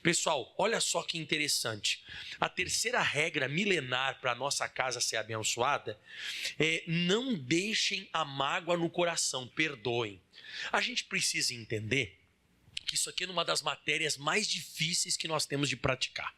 Pessoal, olha só que interessante. A terceira regra milenar para a nossa casa ser abençoada é: não deixem a mágoa no coração, perdoem. A gente precisa entender que isso aqui é uma das matérias mais difíceis que nós temos de praticar.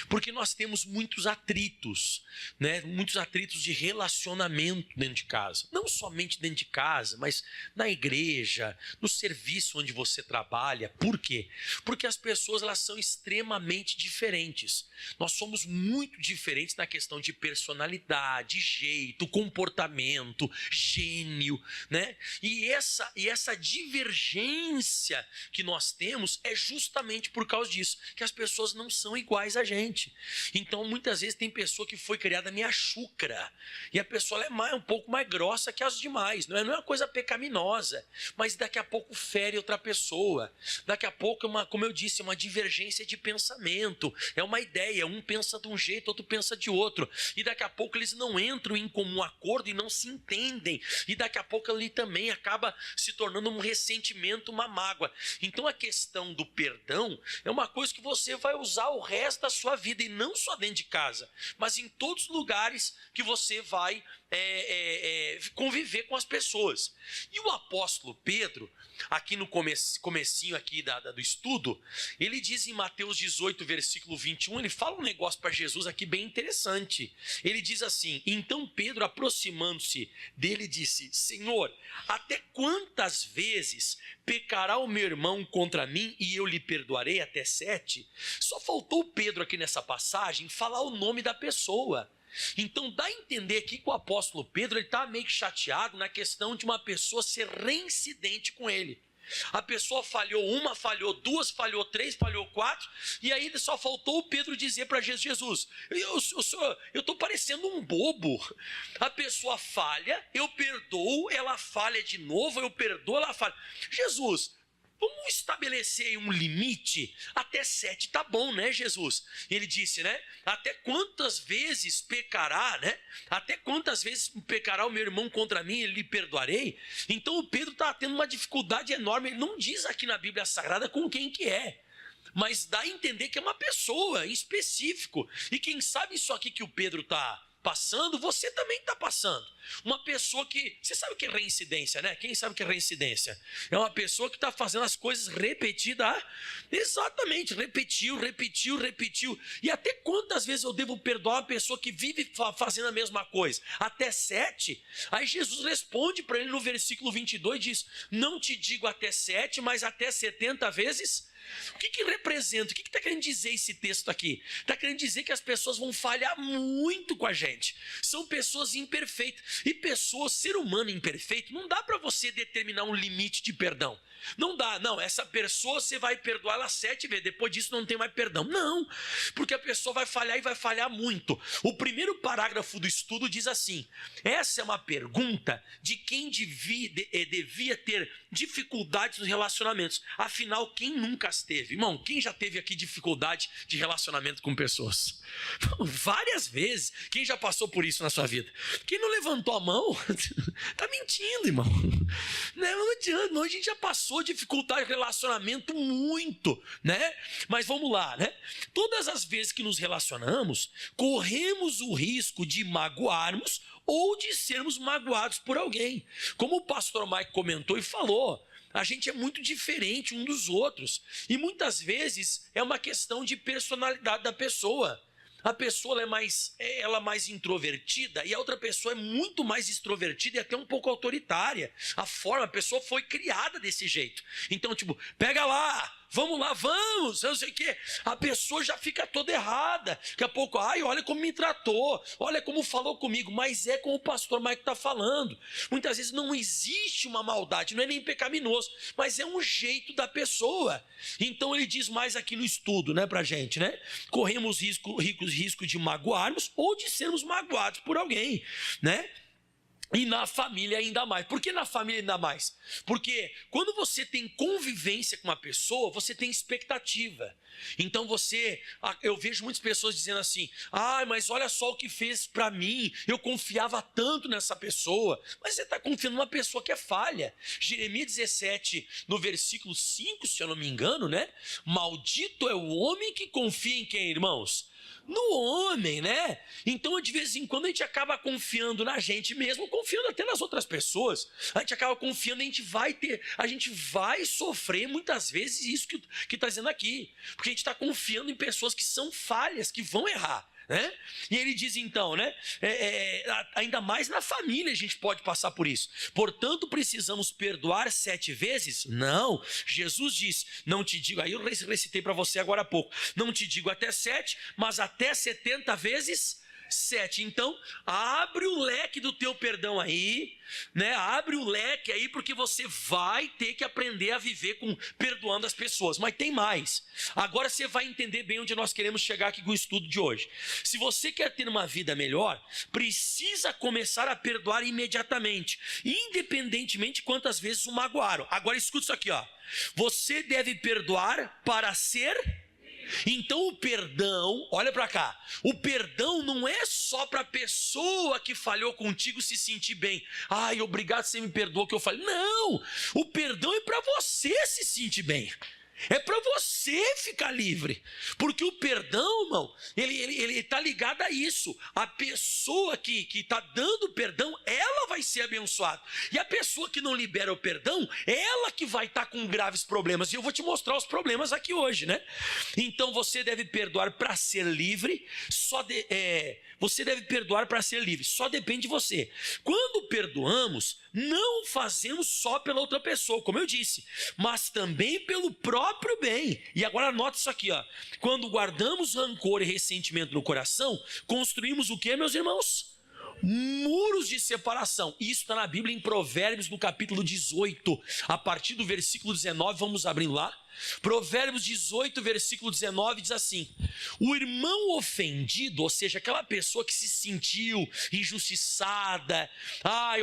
Porque nós temos muitos atritos, né? Muitos atritos de relacionamento dentro de casa. Não somente dentro de casa, mas na igreja, no serviço onde você trabalha. Por quê? Porque as pessoas, elas são extremamente diferentes. Nós somos muito diferentes na questão de personalidade, jeito, comportamento, gênio, né? E essa divergência que nós temos é justamente por causa disso, que as pessoas não são iguais a gente. Então muitas vezes tem pessoa que foi criada meio chúcara, e a pessoa é um pouco mais grossa que as demais, não é uma coisa pecaminosa, mas daqui a pouco fere outra pessoa, daqui a pouco como eu disse, é uma divergência de pensamento, é uma ideia, um pensa de um jeito, outro pensa de outro, e daqui a pouco eles não entram em comum acordo e não se entendem, e daqui a pouco ali também acaba se tornando um ressentimento, uma mágoa. Então a questão do perdão é uma coisa que você vai usar o resto da sua vida, e não só dentro de casa, mas em todos os lugares que você vai conviver com as pessoas. E o apóstolo Pedro, aqui no comecinho aqui do estudo, ele diz em Mateus 18, versículo 21, ele fala um negócio para Jesus aqui bem interessante. Ele diz assim: então Pedro, aproximando-se dele, disse: Senhor, até quantas vezes pecará o meu irmão contra mim e eu lhe perdoarei? Até 7? Só faltou Pedro aqui nessa passagem falar o nome da pessoa. Então dá a entender aqui que o apóstolo Pedro está meio que chateado na questão de uma pessoa ser reincidente com ele. A pessoa falhou uma, falhou duas, falhou três, falhou quatro, e aí só faltou o Pedro dizer para Jesus: eu estou parecendo um bobo. A pessoa falha, eu perdoo, ela falha de novo, eu perdoo, ela falha. Jesus, vamos estabelecer um limite? Até 7 tá bom, né, Jesus? Ele disse, né? Até quantas vezes pecará, né? Até quantas vezes pecará o meu irmão contra mim e lhe perdoarei? Então o Pedro está tendo uma dificuldade enorme. Ele não diz aqui na Bíblia Sagrada com quem que é, mas dá a entender que é uma pessoa em específico. E quem sabe isso aqui que o Pedro está passando, você também está passando. Uma pessoa que... Você sabe o que é reincidência, né? Quem sabe o que é reincidência? É uma pessoa que está fazendo as coisas repetidas. Exatamente, repetiu. E até quantas vezes eu devo perdoar uma pessoa que vive fazendo a mesma coisa? Até 7? Aí Jesus responde para ele no versículo 22, diz: não te digo até 7, mas até 70 vezes... O que representa? O que está querendo dizer esse texto aqui? Está querendo dizer que as pessoas vão falhar muito com a gente. São pessoas imperfeitas. E pessoas, ser humano imperfeito, não dá para você determinar um limite de perdão. Não dá, não, essa pessoa você vai perdoar ela 7 vezes, depois disso não tem mais perdão. Não, porque a pessoa vai falhar e vai falhar muito. O primeiro parágrafo do estudo diz assim: essa é uma pergunta de quem devia ter dificuldades nos relacionamentos. Afinal, quem nunca as teve? Irmão, quem já teve aqui dificuldade de relacionamento com pessoas? Várias vezes. Quem já passou por isso na sua vida? Quem não levantou a mão, tá mentindo, irmão. Não adianta, a gente já passou dificuldade de relacionamento muito, né? Mas vamos lá, né? Todas as vezes que nos relacionamos, corremos o risco de magoarmos ou de sermos magoados por alguém. Como o pastor Mike comentou e falou, a gente é muito diferente um dos outros. E muitas vezes é uma questão de personalidade da pessoa. A pessoa ela é mais introvertida e a outra pessoa é muito mais extrovertida e até um pouco autoritária. A pessoa foi criada desse jeito. Então, tipo, pega lá, vamos lá, vamos, eu não sei o quê. A pessoa já fica toda errada. Daqui a pouco, olha como me tratou, olha como falou comigo. Mas é como o pastor Mike está falando. Muitas vezes não existe uma maldade, não é nem pecaminoso, mas é um jeito da pessoa. Então ele diz mais aqui no estudo, né, pra gente, né? Corremos risco de magoarmos ou de sermos magoados por alguém, né? E na família ainda mais. Por que na família ainda mais? Porque quando você tem convivência com uma pessoa, você tem expectativa. Então eu vejo muitas pessoas dizendo assim: mas olha só o que fez para mim, eu confiava tanto nessa pessoa. Mas você está confiando numa pessoa que é falha. Jeremias 17, no versículo 5, se eu não me engano, né? Maldito é o homem que confia em quem, irmãos? No homem, né? Então, de vez em quando, a gente acaba confiando na gente mesmo, confiando até nas outras pessoas. A gente acaba confiando, a gente vai sofrer muitas vezes isso que está dizendo aqui. Porque a gente está confiando em pessoas que são falhas, que vão errar. Né? E ele diz então, né? Ainda mais na família a gente pode passar por isso. Portanto, precisamos perdoar 7 vezes? Não. Jesus diz, não te digo, aí eu recitei para você agora há pouco, não te digo até 7, mas até 70 vezes 7. Então, abre o leque do teu perdão aí, né? Abre o leque aí, porque você vai ter que aprender a viver perdoando as pessoas. Mas tem mais. Agora você vai entender bem onde nós queremos chegar aqui com o estudo de hoje. Se você quer ter uma vida melhor, precisa começar a perdoar imediatamente, independentemente de quantas vezes o magoaram. Agora escuta isso aqui, ó. Você deve perdoar para ser... Então o perdão, olha para cá, o perdão não é só para a pessoa que falhou contigo se sentir bem. Obrigado, você me perdoou que eu falei. Não, o perdão é para você se sentir bem. É para você ficar livre. Porque o perdão, irmão, ele está ligado a isso. A pessoa que está dando perdão, ela vai ser abençoada. E a pessoa que não libera o perdão, ela que vai estar com graves problemas. E eu vou te mostrar os problemas aqui hoje, né? Então você deve perdoar para ser livre. Você deve perdoar para ser livre. Só depende de você. Quando perdoamos, não fazemos só pela outra pessoa, como eu disse, mas também pelo próprio bem. E agora anota isso aqui, ó. Quando guardamos rancor e ressentimento no coração, construímos o que, meus irmãos? Muros de separação. Isso está na Bíblia em Provérbios, no capítulo 18, a partir do versículo 19, vamos abrindo lá. Provérbios 18, versículo 19 diz assim: o irmão ofendido, ou seja, aquela pessoa que se sentiu injustiçada,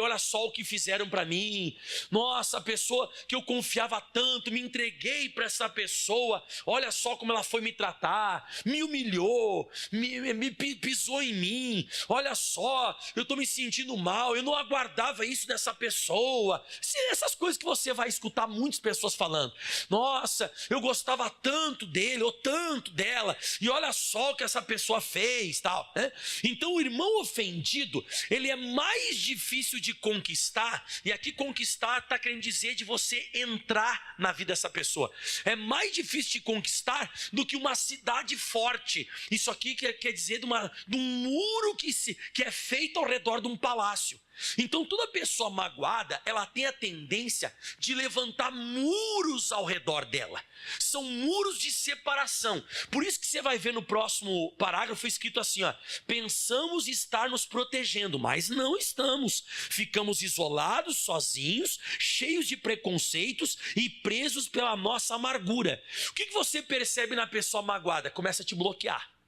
olha só o que fizeram para mim, nossa, a pessoa que eu confiava tanto, me entreguei para essa pessoa, olha só como ela foi me tratar, me humilhou, me pisou em mim, olha só, eu estou me sentindo mal, eu não aguardava isso dessa pessoa. Essas coisas que você vai escutar muitas pessoas falando. Nossa, eu gostava tanto dele ou tanto dela, e olha só o que essa pessoa fez, tal, né? Então o irmão ofendido, ele é mais difícil de conquistar, e aqui conquistar está querendo dizer de você entrar na vida dessa pessoa. É mais difícil de conquistar do que uma cidade forte. Isso aqui quer dizer de um muro que é feito ao redor de um palácio. Então toda pessoa magoada, ela tem a tendência de levantar muros ao redor dela. São muros de separação. Por isso que você vai ver no próximo parágrafo escrito assim, ó: pensamos estar nos protegendo, mas não estamos. Ficamos isolados, sozinhos, cheios de preconceitos e presos pela nossa amargura. O que você percebe na pessoa magoada? Começa a te bloquear.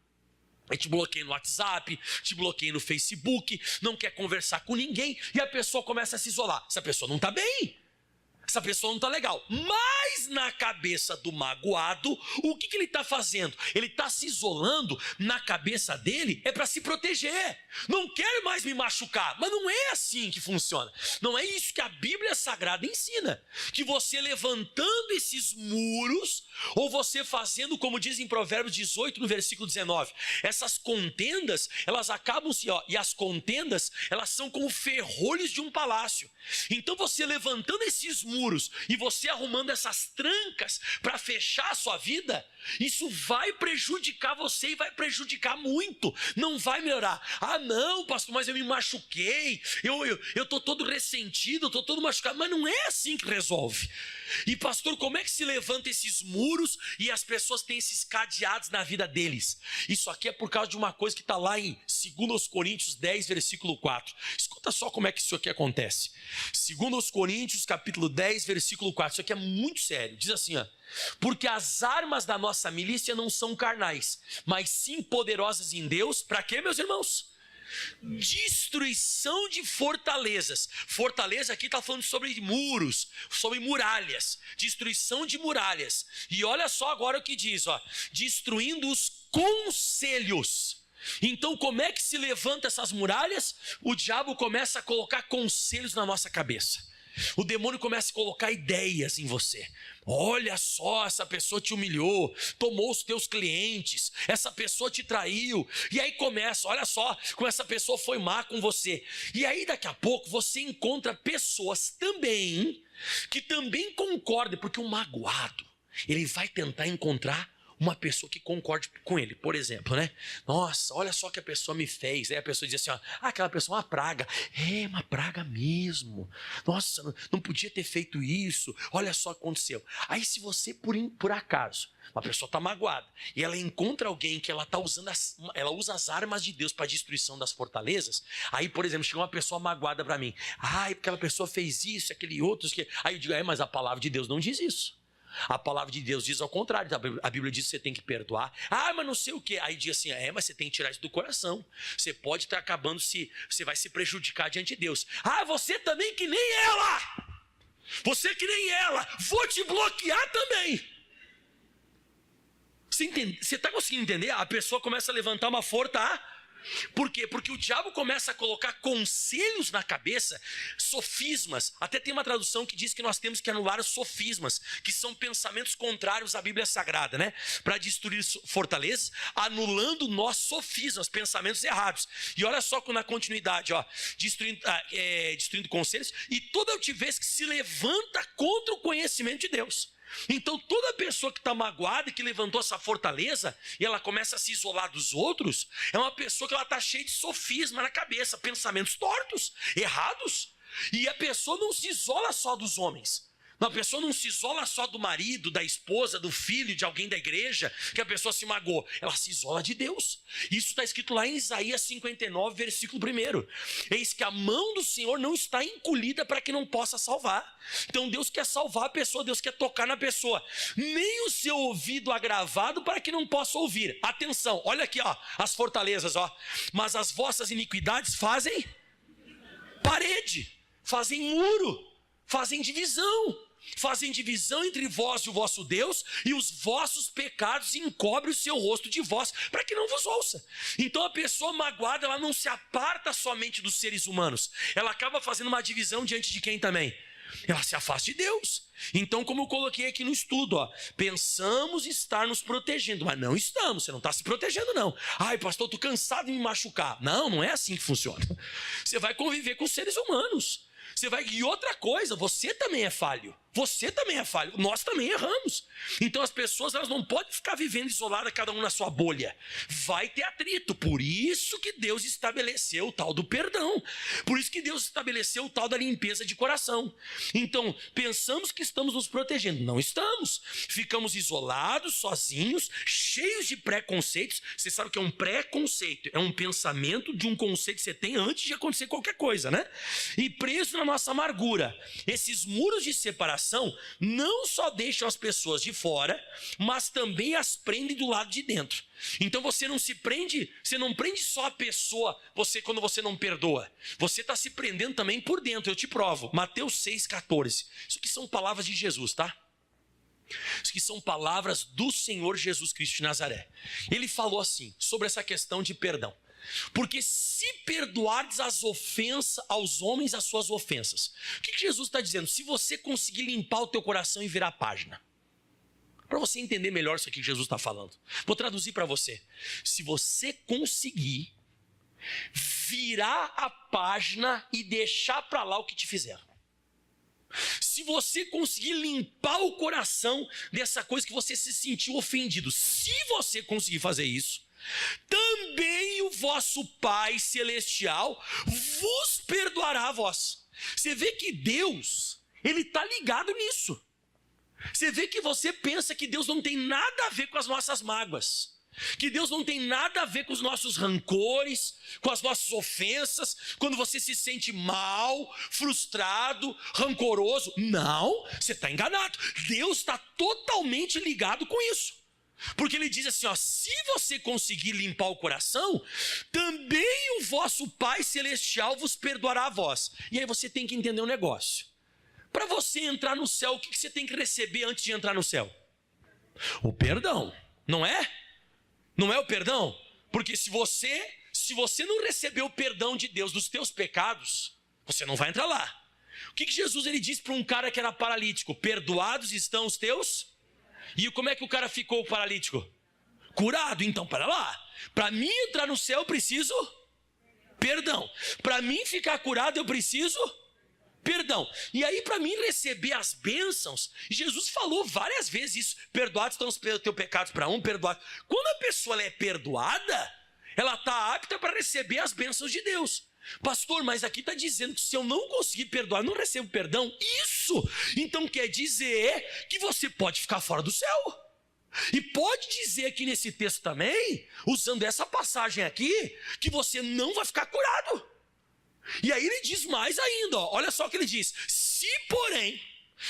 Te bloqueia no WhatsApp, te bloqueia no Facebook, não quer conversar com ninguém, e a pessoa começa a se isolar. Essa pessoa não está bem, essa pessoa não está legal. Mas na cabeça do magoado, o que ele está fazendo? Ele está se isolando, na cabeça dele é para se proteger. Não quero mais me machucar, mas não é assim que funciona. Não é isso que a Bíblia Sagrada ensina. Que você levantando esses muros, ou você fazendo, como diz em Provérbios 18, no versículo 19, essas contendas, elas acabam e as contendas, elas são como ferrolhos de um palácio. Então você levantando esses muros e você arrumando essas trancas para fechar a sua vida, isso vai prejudicar você e vai prejudicar muito, não vai melhorar. Não, pastor, mas eu me machuquei, eu estou todo ressentido, eu estou todo machucado. Mas não é assim que resolve. E pastor, como é que se levanta esses muros e as pessoas têm esses cadeados na vida deles? Isso aqui é por causa de uma coisa que está lá em 2 Coríntios 10, versículo 4. Escuta só como é que isso aqui acontece. 2 Coríntios, capítulo 10, versículo 4. Isso aqui é muito sério. Diz assim, ó: porque as armas da nossa milícia não são carnais, mas sim poderosas em Deus. Para quê, meus irmãos? Destruição de fortalezas. Fortaleza aqui está falando sobre muros, sobre muralhas. Destruição de muralhas. E olha só agora o que diz, ó. Destruindo os conselhos. Então como é que se levanta essas muralhas? O diabo começa a colocar conselhos na nossa cabeça. O demônio começa a colocar ideias em você. Olha só, essa pessoa te humilhou, tomou os teus clientes, essa pessoa te traiu. E aí começa, olha só, como essa pessoa foi má com você. E aí daqui a pouco você encontra pessoas também, que também concordam, porque o magoado, ele vai tentar encontrar uma pessoa que concorde com ele. Por exemplo, né? Nossa, olha só o que a pessoa me fez. Aí a pessoa diz assim, ó, aquela pessoa é uma praga. É uma praga mesmo. Nossa, não podia ter feito isso. Olha só o que aconteceu. Aí se você, por acaso, uma pessoa está magoada, e ela encontra alguém que ela está usando, ela usa as armas de Deus para a destruição das fortalezas. Aí, por exemplo, chegou uma pessoa magoada para mim. Ai, aquela pessoa fez isso, aquele outro. Aí eu digo, mas a palavra de Deus não diz isso. A palavra de Deus diz ao contrário. A Bíblia diz que você tem que perdoar. Ah, mas não sei o quê. Aí diz assim, mas você tem que tirar isso do coração. Você pode estar acabando, você vai se prejudicar diante de Deus. Ah, você também que nem ela. Você que nem ela. Vou te bloquear também. Você está conseguindo entender? A pessoa começa a levantar uma força. Por quê? Porque o diabo começa a colocar conselhos na cabeça, sofismas. Até tem uma tradução que diz que nós temos que anular os sofismas, que são pensamentos contrários à Bíblia Sagrada, né? Para destruir fortalezas, anulando nós sofismas, pensamentos errados. E olha só na continuidade, ó, destruindo conselhos, e toda altivez que se levanta contra o conhecimento de Deus. Então toda pessoa que está magoada e que levantou essa fortaleza e ela começa a se isolar dos outros, é uma pessoa que ela está cheia de sofisma na cabeça, pensamentos tortos, errados. E a pessoa não se isola só dos homens. A pessoa não se isola só do marido, da esposa, do filho, de alguém da igreja, que a pessoa se magoou. Ela se isola de Deus. Isso está escrito lá em Isaías 59, versículo 1. Eis que a mão do Senhor não está encolhida para que não possa salvar. Então Deus quer salvar a pessoa, Deus quer tocar na pessoa. Nem o seu ouvido agravado para que não possa ouvir. Atenção, olha aqui, ó, as fortalezas, ó. Mas as vossas iniquidades fazem parede, fazem muro, fazem divisão. Fazem divisão entre vós e o vosso Deus, e os vossos pecados encobrem o seu rosto de vós, para que não vos ouça. Então a pessoa magoada, ela não se aparta somente dos seres humanos, ela acaba fazendo uma divisão diante de quem também? Ela se afasta de Deus. Então, como eu coloquei aqui no estudo, ó, pensamos estar nos protegendo, mas não estamos, você não está se protegendo não. Ai pastor, estou cansado de me machucar. Não é assim que funciona. Você vai conviver com seres humanos. E outra coisa, você também é falho. Você também é falho, nós também erramos. Então as pessoas, elas não podem ficar vivendo isoladas, cada um na sua bolha. Vai ter atrito. Por isso que Deus estabeleceu o tal do perdão. Por isso que Deus estabeleceu o tal da limpeza de coração. Então, pensamos que estamos nos protegendo. Não estamos. Ficamos isolados, sozinhos, cheios de preconceitos. Você sabe o que é um preconceito? É um pensamento de um conceito que você tem antes de acontecer qualquer coisa, né? E preso na nossa amargura. Esses muros de separação não só deixam as pessoas de fora, mas também as prendem do lado de dentro. Então você não prende só a pessoa, quando você não perdoa. Você está se prendendo também por dentro, eu te provo. Mateus 6,14. Isso aqui são palavras de Jesus, tá? Isso aqui são palavras do Senhor Jesus Cristo de Nazaré. Ele falou assim, sobre essa questão de perdão. Porque se perdoardes as ofensas aos homens as suas ofensas. O que Jesus está dizendo? Se você conseguir limpar o teu coração e virar a página. Para você entender melhor isso aqui que Jesus está falando. Vou traduzir para você. Se você conseguir virar a página e deixar para lá o que te fizeram. Se você conseguir limpar o coração dessa coisa que você se sentiu ofendido. Se você conseguir fazer isso, também o vosso Pai Celestial vos perdoará a vós. Você vê que Deus, Ele está ligado nisso. Você vê que você pensa que Deus não tem nada a ver com as nossas mágoas, que Deus não tem nada a ver com os nossos rancores, com as nossas ofensas, quando você se sente mal, frustrado, rancoroso. Não, você está enganado. Deus está totalmente ligado com isso. Porque ele diz assim, ó, se você conseguir limpar o coração, também o vosso Pai Celestial vos perdoará a vós. E aí você tem que entender um negócio. Para você entrar no céu, o que você tem que receber antes de entrar no céu? O perdão, não é? Não é o perdão? Porque se você não receber o perdão de Deus dos teus pecados, você não vai entrar lá. O que Jesus ele disse para um cara que era paralítico? Perdoados estão os teus? E como é que o cara ficou paralítico? Curado. Então, para lá. Para mim entrar no céu, eu preciso perdão. Para mim ficar curado, eu preciso perdão. E aí, para mim receber as bênçãos, Jesus falou várias vezes isso. Perdoados estão os teus pecados para um, perdoado. Quando a pessoa ela é perdoada, ela está apta para receber as bênçãos de Deus. Pastor, mas aqui está dizendo que se eu não conseguir perdoar, eu não recebo perdão. Isso! Então quer dizer que você pode ficar fora do céu. E pode dizer aqui nesse texto também, usando essa passagem aqui, que você não vai ficar curado. E aí ele diz mais ainda, ó, olha só o que ele diz. Se, porém,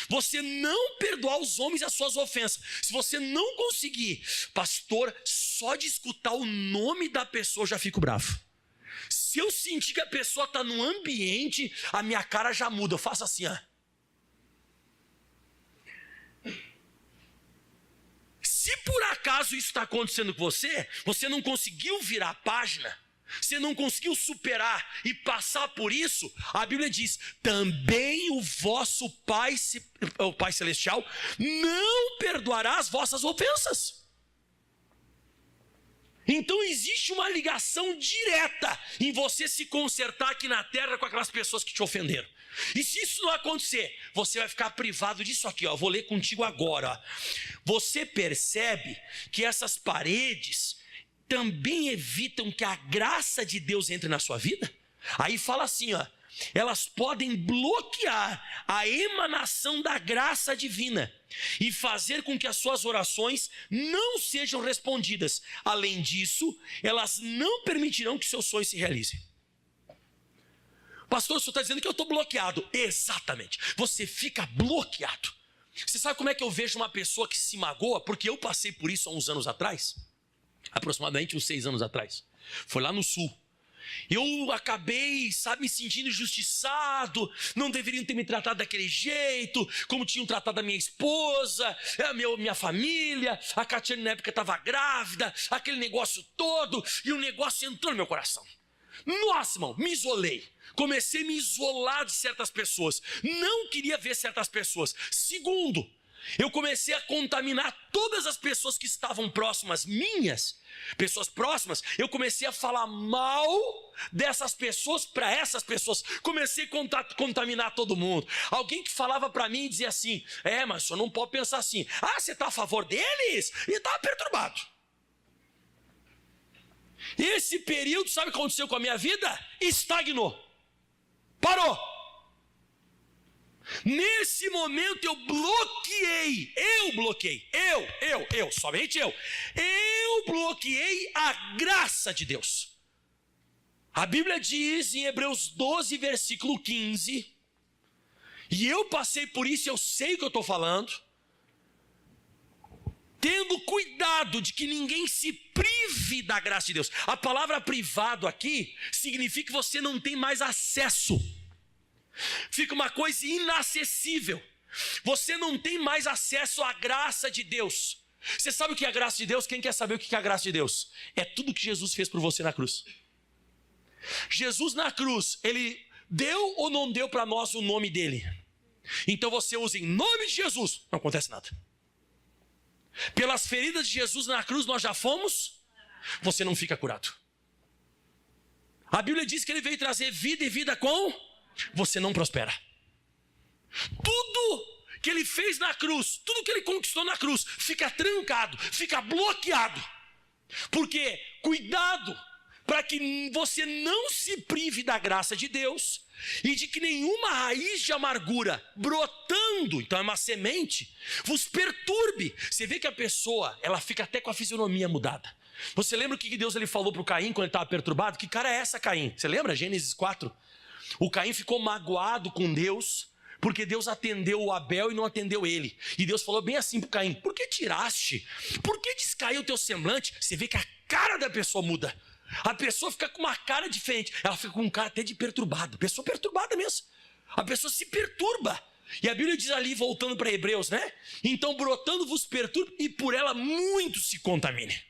você não perdoar os homens as suas ofensas, se você não conseguir, pastor, só de escutar o nome da pessoa eu já fico bravo. Se eu sentir que a pessoa está num ambiente, a minha cara já muda. Eu faço assim, ó. Se por acaso isso está acontecendo com você, você não conseguiu virar a página, você não conseguiu superar e passar por isso, a Bíblia diz, também o vosso Pai, o Pai Celestial, não perdoará as vossas ofensas. Então existe uma ligação direta em você se consertar aqui na terra com aquelas pessoas que te ofenderam. E se isso não acontecer, você vai ficar privado disso aqui, ó. Vou ler contigo agora, ó. Você percebe que essas paredes também evitam que a graça de Deus entre na sua vida? Aí fala assim, ó. Elas podem bloquear a emanação da graça divina e fazer com que as suas orações não sejam respondidas. Além disso, elas não permitirão que seus sonhos se realizem. Pastor, o senhor está dizendo que eu estou bloqueado. Exatamente, você fica bloqueado. Você sabe como é que eu vejo uma pessoa que se magoa? Porque eu passei por isso há uns anos atrás, aproximadamente uns 6 anos atrás. Foi lá no sul. Eu acabei, me sentindo injustiçado, não deveriam ter me tratado daquele jeito, como tinham tratado a minha esposa, minha família, a Catiane na época estava grávida, aquele negócio todo, e o negócio entrou no meu coração. Nossa, irmão, me isolei, comecei a me isolar de certas pessoas, não queria ver certas pessoas. Segundo, eu comecei a contaminar todas as pessoas que estavam próximas minhas, pessoas próximas, eu comecei a falar mal dessas pessoas para essas pessoas, comecei a contaminar todo mundo. Alguém que falava para mim e dizia assim, mas o senhor não pode pensar assim, você está a favor deles? E estava perturbado. Esse período, sabe o que aconteceu com a minha vida? Estagnou, parou. Nesse momento eu bloqueei a graça de Deus. A Bíblia diz em Hebreus 12, versículo 15, e eu passei por isso, eu sei o que eu estou falando, tendo cuidado de que ninguém se prive da graça de Deus. A palavra privado aqui significa que você não tem mais acesso. Fica uma coisa inacessível. Você não tem mais acesso à graça de Deus. Você sabe o que é a graça de Deus? Quem quer saber o que é a graça de Deus? É tudo que Jesus fez por você na cruz. Jesus na cruz, ele deu ou não deu para nós o nome dele? Então você usa em nome de Jesus, não acontece nada. Pelas feridas de Jesus na cruz nós já fomos, você não fica curado. A Bíblia diz que ele veio trazer vida e vida com... Você não prospera. Tudo que ele fez na cruz, tudo que ele conquistou na cruz, fica trancado, fica bloqueado. Porque, cuidado, para que você não se prive da graça de Deus e de que nenhuma raiz de amargura brotando, então é uma semente, vos perturbe. Você vê que a pessoa, ela fica até com a fisionomia mudada. Você lembra o que Deus ele falou para o Caim quando ele estava perturbado? Que cara é essa, Caim? Você lembra? Gênesis 4. O Caim ficou magoado com Deus Porque Deus atendeu o Abel e não atendeu ele. E Deus falou bem assim para Caim: por que tiraste? Por que descaiu o teu semblante? Você vê que a cara da pessoa muda. A pessoa fica com uma cara diferente. Ela fica com um cara até de perturbada. Pessoa perturbada mesmo. A pessoa se perturba. E a Bíblia diz ali, voltando para Hebreus, né? Então, brotando vos perturba e por ela muito se contamine.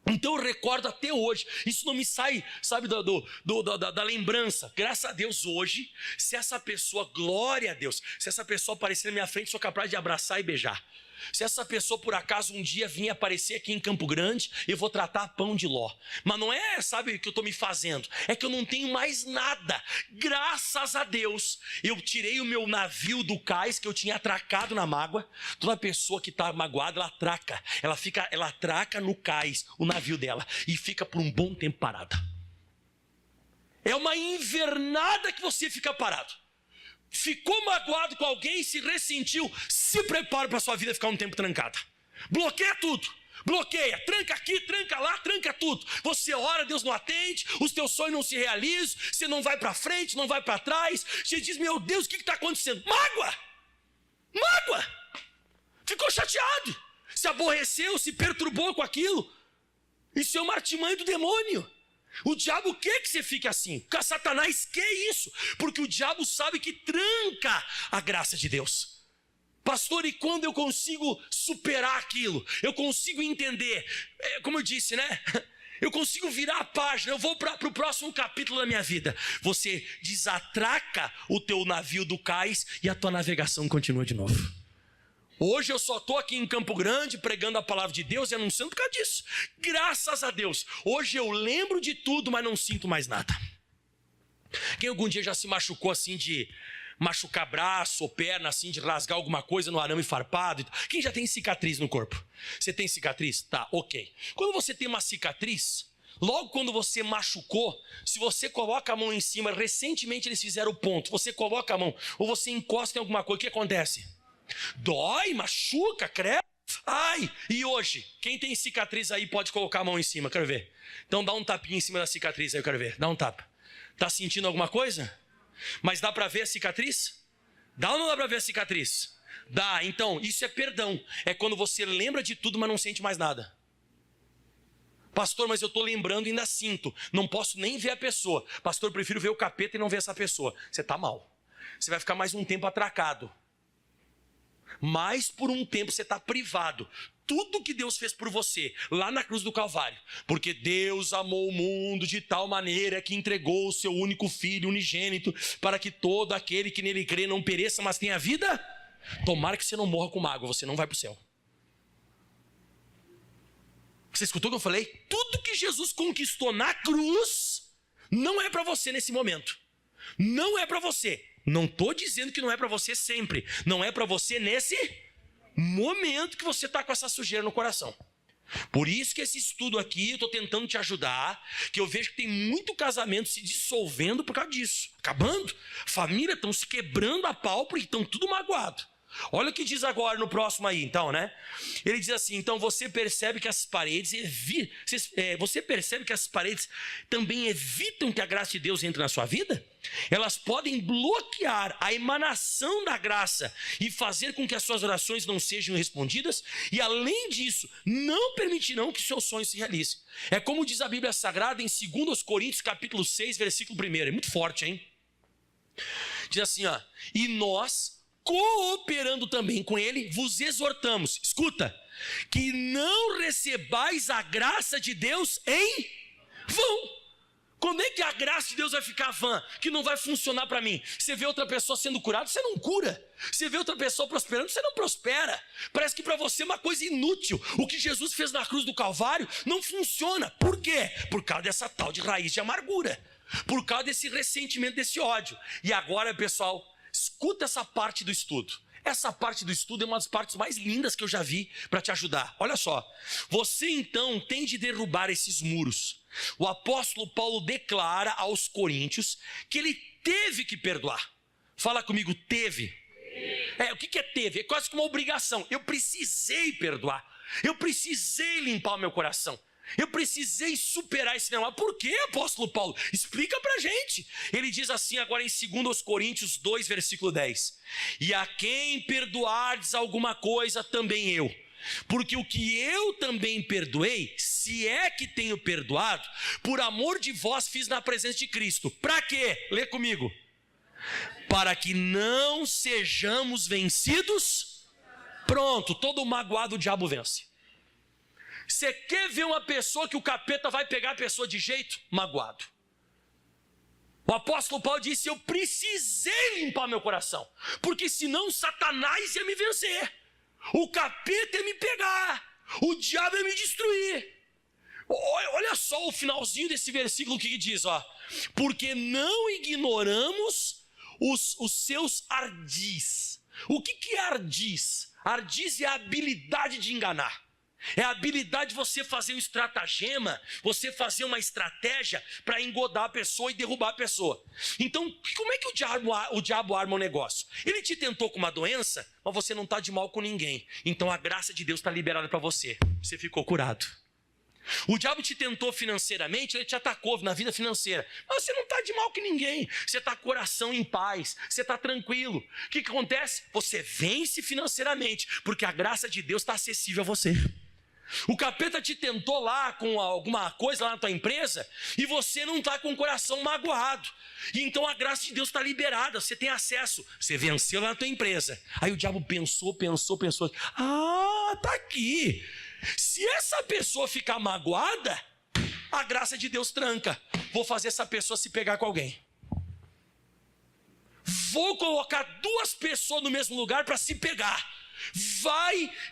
Então eu recordo até hoje, isso não me sai, sabe, da lembrança. Graças a Deus hoje, se essa pessoa, glória a Deus, se essa pessoa aparecer na minha frente, sou capaz de abraçar e beijar. Se essa pessoa por acaso um dia vir aparecer aqui em Campo Grande, eu vou tratar pão de ló. Mas não é, sabe, o que eu estou me fazendo. É que eu não tenho mais nada. Graças a Deus, eu tirei o meu navio do cais que eu tinha atracado na mágoa. Toda pessoa que está magoada, ela atraca. Ela atraca no cais o navio dela e fica por um bom tempo parada. É uma invernada que você fica parado. Ficou magoado com alguém, se ressentiu, se prepara para a sua vida ficar um tempo trancada. Bloqueia tudo. Bloqueia, tranca aqui, tranca lá, tranca tudo. Você ora, Deus não atende, os teus sonhos não se realizam, você não vai para frente, não vai para trás. Você diz: meu Deus, o que está acontecendo? Mágoa! Mágoa! Ficou chateado, se aborreceu, se perturbou com aquilo. Isso é uma artimanha do demônio. O diabo quer que você fique assim. Porque Satanás quer isso. Porque o diabo sabe que tranca a graça de Deus. Pastor, e quando eu consigo superar aquilo? Eu consigo entender. Como eu disse, né? Eu consigo virar a página. Eu vou para o próximo capítulo da minha vida. Você desatraca o teu navio do cais e a tua navegação continua de novo. Hoje eu só estou aqui em Campo Grande pregando a palavra de Deus e anunciando por causa disso. Graças a Deus. Hoje eu lembro de tudo, mas não sinto mais nada. Quem algum dia já se machucou assim de machucar braço ou perna, assim de rasgar alguma coisa no arame farpado? Quem já tem cicatriz no corpo? Você tem cicatriz? Tá, ok. Quando você tem uma cicatriz, logo quando você machucou, se você coloca a mão em cima, recentemente eles fizeram o ponto, você coloca a mão ou você encosta em alguma coisa, o que acontece? Dói, machuca, cresce. Ai, e hoje, quem tem cicatriz aí pode colocar a mão em cima, quero ver. Então dá um tapinha em cima da cicatriz aí, eu quero ver. Dá um tapa. Tá sentindo alguma coisa? Mas dá pra ver a cicatriz? Dá ou não dá pra ver a cicatriz? Dá, então isso é perdão. É quando você lembra de tudo, mas não sente mais nada. Pastor, mas eu tô lembrando e ainda sinto. Não posso nem ver a pessoa. Pastor, eu prefiro ver o capeta e não ver essa pessoa. Você tá mal. Você vai ficar mais um tempo atracado. Mas por um tempo você está privado. Tudo que Deus fez por você, lá na cruz do Calvário. Porque Deus amou o mundo de tal maneira que entregou o seu único Filho unigênito, para que todo aquele que nele crê não pereça, mas tenha vida. Tomara que você não morra com mágoa, você não vai para o céu. Você escutou o que eu falei? Tudo que Jesus conquistou na cruz, não é para você nesse momento. Não é para você. Não estou dizendo que não é para você sempre. Não é para você nesse momento que você está com essa sujeira no coração. Por isso que esse estudo aqui, eu estou tentando te ajudar, que eu vejo que tem muito casamento se dissolvendo por causa disso. Acabando. Família estão se quebrando a pau porque estão tudo magoado. Olha o que diz agora no próximo aí, então, né? Ele diz assim: então você percebe que as paredes também evitam que a graça de Deus entre na sua vida? Elas podem bloquear a emanação da graça e fazer com que as suas orações não sejam respondidas, e além disso, não permitirão que seus sonhos se realizem. É como diz a Bíblia Sagrada em 2 Coríntios capítulo 6, versículo 1. É muito forte, hein? Diz assim, ó: e nós, cooperando também com ele, vos exortamos, escuta, que não recebais a graça de Deus em vão. Quando é que a graça de Deus vai ficar vã? Que não vai funcionar para mim? Você vê outra pessoa sendo curada, você não cura. Você vê outra pessoa prosperando, você não prospera. Parece que para você é uma coisa inútil. O que Jesus fez na cruz do Calvário não funciona. Por quê? Por causa dessa tal de raiz de amargura. Por causa desse ressentimento, desse ódio. E agora, pessoal, escuta essa parte do estudo. Essa parte do estudo é uma das partes mais lindas que eu já vi para te ajudar. Olha só. Você então tem de derrubar esses muros. O apóstolo Paulo declara aos coríntios que ele teve que perdoar. Fala comigo, teve. O que é teve? É quase que uma obrigação. Eu precisei perdoar. Eu precisei limpar o meu coração. Eu precisei superar esse negócio. Por quê, apóstolo Paulo? Explica pra gente. Ele diz assim agora em 2 Coríntios 2, versículo 10. E a quem perdoardes alguma coisa, também eu. Porque o que eu também perdoei, se é que tenho perdoado, por amor de vós fiz na presença de Cristo. Pra quê? Lê comigo. Para que não sejamos vencidos. Pronto, todo magoado o diabo vence. Você quer ver uma pessoa que o capeta vai pegar a pessoa de jeito? Magoado. O apóstolo Paulo disse, eu precisei limpar meu coração, porque senão Satanás ia me vencer, o capeta ia me pegar, o diabo ia me destruir. Olha só o finalzinho desse versículo que diz, ó, porque não ignoramos os seus ardis. O que é ardis? Ardis é a habilidade de enganar. É a habilidade de você fazer um estratagema, você fazer uma estratégia para engodar a pessoa e derrubar a pessoa. Então, como é que o diabo arma o negócio? Ele te tentou com uma doença, mas você não está de mal com ninguém. Então a graça de Deus está liberada para você. Você ficou curado. O diabo te tentou financeiramente, ele te atacou na vida financeira. Mas você não está de mal com ninguém. Você está com o coração em paz, você está tranquilo. O que acontece? Você vence financeiramente, porque a graça de Deus está acessível a você. O capeta te tentou lá com alguma coisa lá na tua empresa e você não está com o coração magoado. E então a graça de Deus está liberada, você tem acesso. Você venceu lá na tua empresa. Aí o diabo pensou. Ah, tá aqui. Se essa pessoa ficar magoada, a graça de Deus tranca. Vou fazer essa pessoa se pegar com alguém. Vou colocar 2 pessoas no mesmo lugar para se pegar.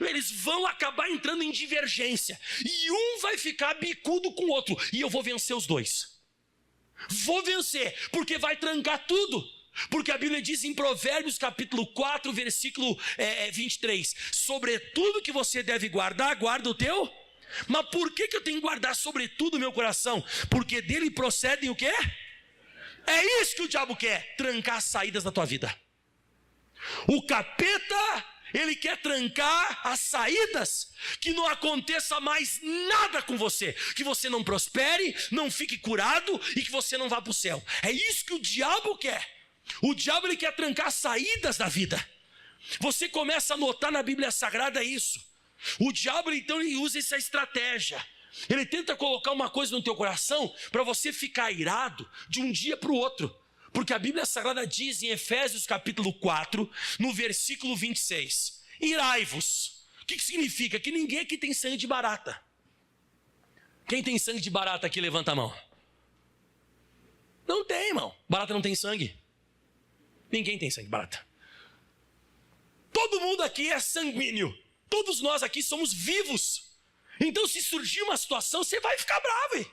Eles vão acabar entrando em divergência. E um vai ficar bicudo com o outro. E eu vou vencer os 2. Vou vencer, porque vai trancar tudo. Porque a Bíblia diz em Provérbios capítulo 4, versículo 23. Sobretudo que você deve guardar, guarda o teu. Mas por que eu tenho que guardar sobretudo o meu coração? Porque dele procedem o quê? É isso que o diabo quer, trancar as saídas da tua vida. O capeta, ele quer trancar as saídas, que não aconteça mais nada com você, que você não prospere, não fique curado e que você não vá para o céu. É isso que o diabo quer. O diabo, ele quer trancar as saídas da vida. Você começa a notar na Bíblia Sagrada isso. O diabo, então, ele usa essa estratégia. Ele tenta colocar uma coisa no teu coração para você ficar irado de um dia para o outro. Porque a Bíblia Sagrada diz em Efésios capítulo 4, no versículo 26, irai-vos. O que significa? Que ninguém aqui tem sangue de barata. Quem tem sangue de barata aqui, levanta a mão. Não tem, irmão. Barata não tem sangue. Ninguém tem sangue de barata. Todo mundo aqui é sanguíneo. Todos nós aqui somos vivos. Então se surgir uma situação, você vai ficar bravo, hein?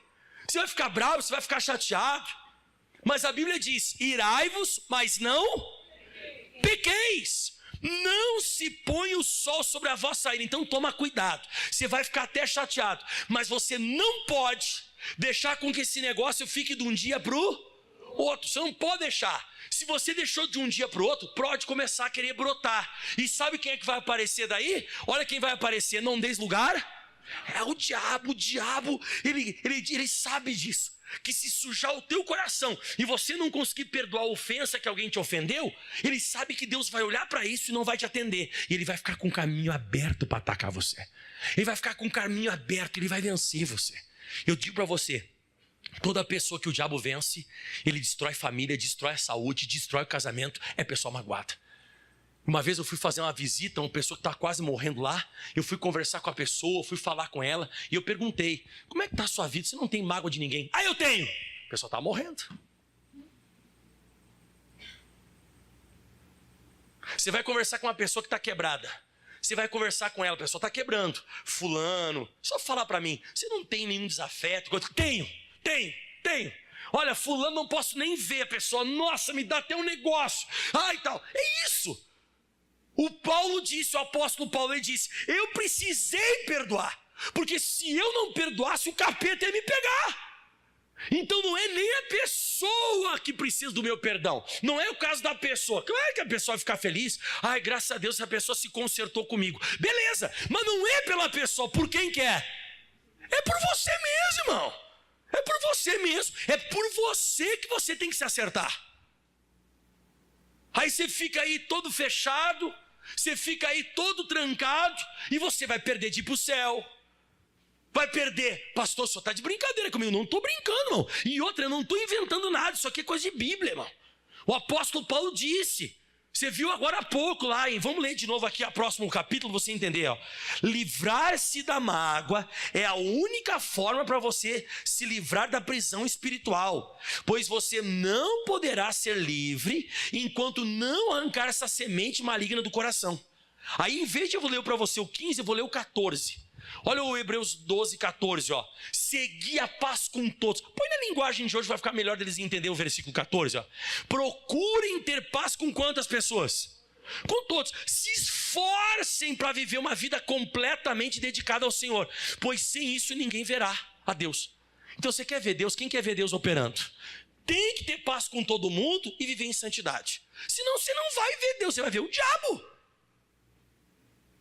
Você vai ficar bravo, você vai ficar chateado. Mas a Bíblia diz, irai-vos, mas não pequeis. Não se põe o sol sobre a vossa ira. Então toma cuidado. Você vai ficar até chateado. Mas você não pode deixar com que esse negócio fique de um dia para o outro. Você não pode deixar. Se você deixou de um dia para o outro, pode começar a querer brotar. E sabe quem é que vai aparecer daí? Olha quem vai aparecer, não deis lugar. É o diabo. O diabo, ele sabe disso. Que se sujar o teu coração e você não conseguir perdoar a ofensa que alguém te ofendeu, ele sabe que Deus vai olhar para isso e não vai te atender. E ele vai ficar com o caminho aberto para atacar você. Ele vai ficar com o caminho aberto, ele vai vencer você. Eu digo para você, toda pessoa que o diabo vence, ele destrói família, destrói a saúde, destrói o casamento, é pessoa magoada. Uma vez eu fui fazer uma visita a uma pessoa que estava quase morrendo lá. Eu fui conversar com a pessoa, fui falar com ela. E eu perguntei, como é que está a sua vida? Você não tem mágoa de ninguém? Ah, eu tenho! A pessoa está morrendo. Você vai conversar com uma pessoa que está quebrada. Você vai conversar com ela, a pessoa está quebrando. Fulano, só falar para mim, você não tem nenhum desafeto? Tenho. Olha, fulano, não posso nem ver a pessoa. Nossa, me dá até um negócio. Ah, e tal. É isso. O Paulo disse, o apóstolo Paulo, ele disse, eu precisei perdoar, porque se eu não perdoasse, o capeta ia me pegar. Então não é nem a pessoa que precisa do meu perdão, não é o caso da pessoa. Claro que a pessoa vai ficar feliz, ai, graças a Deus a pessoa se consertou comigo, beleza, mas não é pela pessoa, por quem que é? É por você mesmo, irmão. É por você mesmo. É por você que você tem que se acertar. Aí você fica aí todo fechado, você fica aí todo trancado, e você vai perder de ir para o céu. Vai perder. Pastor, só está de brincadeira comigo. Não estou brincando, irmão. E outra, eu não estou inventando nada. Isso aqui é coisa de Bíblia, irmão. O apóstolo Paulo disse. Você viu agora há pouco lá, hein? Vamos ler de novo aqui o próximo capítulo, você entender. Ó. Livrar-se da mágoa é a única forma para você se livrar da prisão espiritual. Pois você não poderá ser livre enquanto não arrancar essa semente maligna do coração. Aí, em vez de eu ler para você o 15, eu vou ler o 14. Olha o Hebreus 12, 14, ó. Segui a paz com todos. Põe na linguagem de hoje, vai ficar melhor deles entenderem o versículo 14, ó. Procurem ter paz com quantas pessoas? Com todos. Se esforcem para viver uma vida completamente dedicada ao Senhor, pois sem isso ninguém verá a Deus. Então você quer ver Deus? Quem quer ver Deus operando? Tem que ter paz com todo mundo e viver em santidade. Senão você não vai ver Deus, você vai ver o diabo.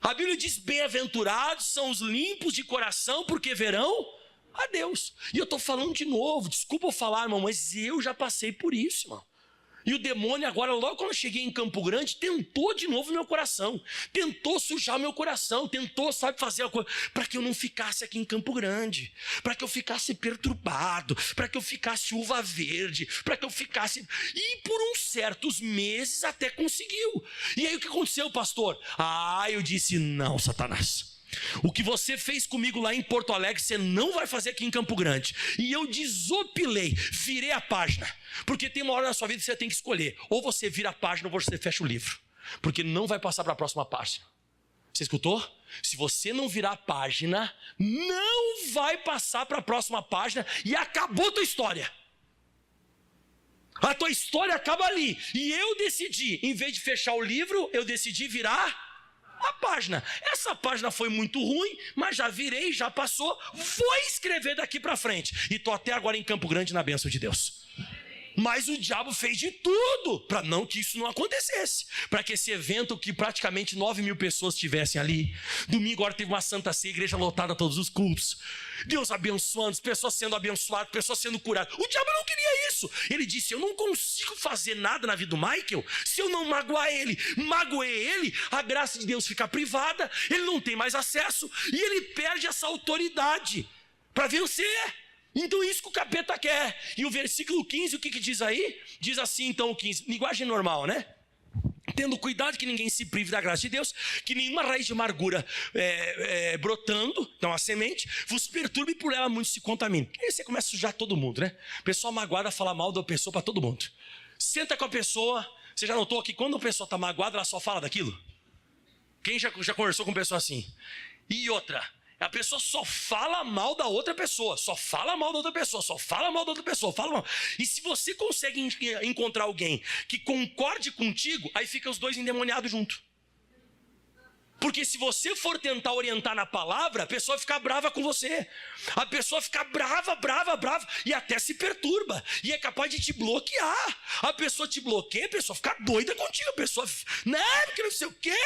A Bíblia diz, bem-aventurados são os limpos de coração, porque verão a Deus. E eu estou falando de novo, desculpa eu falar, irmão, mas eu já passei por isso, irmão. E o demônio agora, logo quando eu cheguei em Campo Grande, tentou de novo meu coração. Tentou sujar meu coração, tentou, sabe, fazer a coisa, para que eu não ficasse aqui em Campo Grande. Para que eu ficasse perturbado, para que eu ficasse uva verde, para que eu ficasse... E por uns certos meses até conseguiu. E aí o que aconteceu, pastor? Eu disse, não, Satanás. O que você fez comigo lá em Porto Alegre, você não vai fazer aqui em Campo Grande. E eu desopilei, virei a página. Porque tem uma hora na sua vida que você tem que escolher. Ou você vira a página ou você fecha o livro. Porque não vai passar para a próxima página. Você escutou? Se você não virar a página, não vai passar para a próxima página e acabou a tua história. A tua história acaba ali. E eu decidi, em vez de fechar o livro, eu decidi virar a página. Essa página foi muito ruim, mas já virei, já passou. Vou escrever daqui para frente. E estou até agora em Campo Grande na bênção de Deus. Mas o diabo fez de tudo para não que isso não acontecesse. Para que esse evento que praticamente 9.000 pessoas estivessem ali. Domingo agora teve uma santa ceia, igreja lotada todos os cultos. Deus abençoando, pessoas sendo abençoadas, pessoas sendo curadas. O diabo não queria isso. Ele disse, eu não consigo fazer nada na vida do Michael se eu não magoar ele. Magoei ele, a graça de Deus fica privada, ele não tem mais acesso e ele perde essa autoridade para vencer. Então isso que o capeta quer. E o versículo 15, o que diz aí? Diz assim então o 15, linguagem normal, né? Tendo cuidado que ninguém se prive da graça de Deus, que nenhuma raiz de amargura brotando, então a semente, vos perturbe por ela muito se contamine. Aí você começa a sujar todo mundo, né? Pessoa magoada fala mal da pessoa para todo mundo. Senta com a pessoa, você já notou que quando a pessoa está magoada, ela só fala daquilo? Quem já conversou com pessoa assim? E outra... A pessoa só fala mal da outra pessoa, só fala mal da outra pessoa, só fala mal da outra pessoa, fala mal. E se você consegue encontrar alguém que concorde contigo, aí fica os dois endemoniados junto. Porque se você for tentar orientar na palavra, a pessoa fica brava com você. A pessoa fica brava, e até se perturba. E é capaz de te bloquear. A pessoa te bloqueia, a pessoa fica doida contigo. A pessoa, né, porque não sei o quê.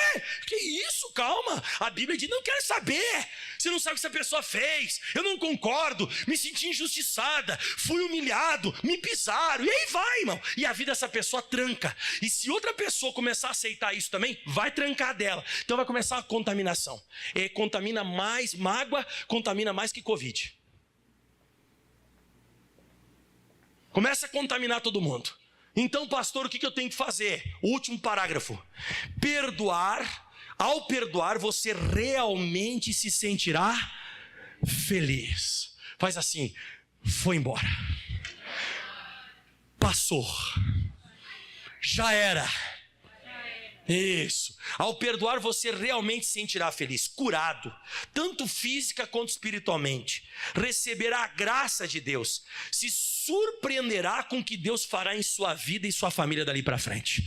Que isso, calma. A Bíblia diz, não quero saber. Você não sabe o que essa pessoa fez. Eu não concordo, me senti injustiçada, fui humilhado, me pisaram. E aí vai, irmão. E a vida dessa pessoa tranca. E se outra pessoa começar a aceitar isso também, vai trancar dela. Então vai começar a contaminação. Contamina mais, mágoa contamina mais que Covid. Começa a contaminar todo mundo. Então, pastor, o que eu tenho que fazer? O último parágrafo. Perdoar. Ao perdoar, você realmente se sentirá feliz. Faz assim, foi embora. Passou. Já era. Isso. Ao perdoar, você realmente se sentirá feliz, curado, tanto física quanto espiritualmente. Receberá a graça de Deus. Se surpreenderá com o que Deus fará em sua vida e sua família dali para frente.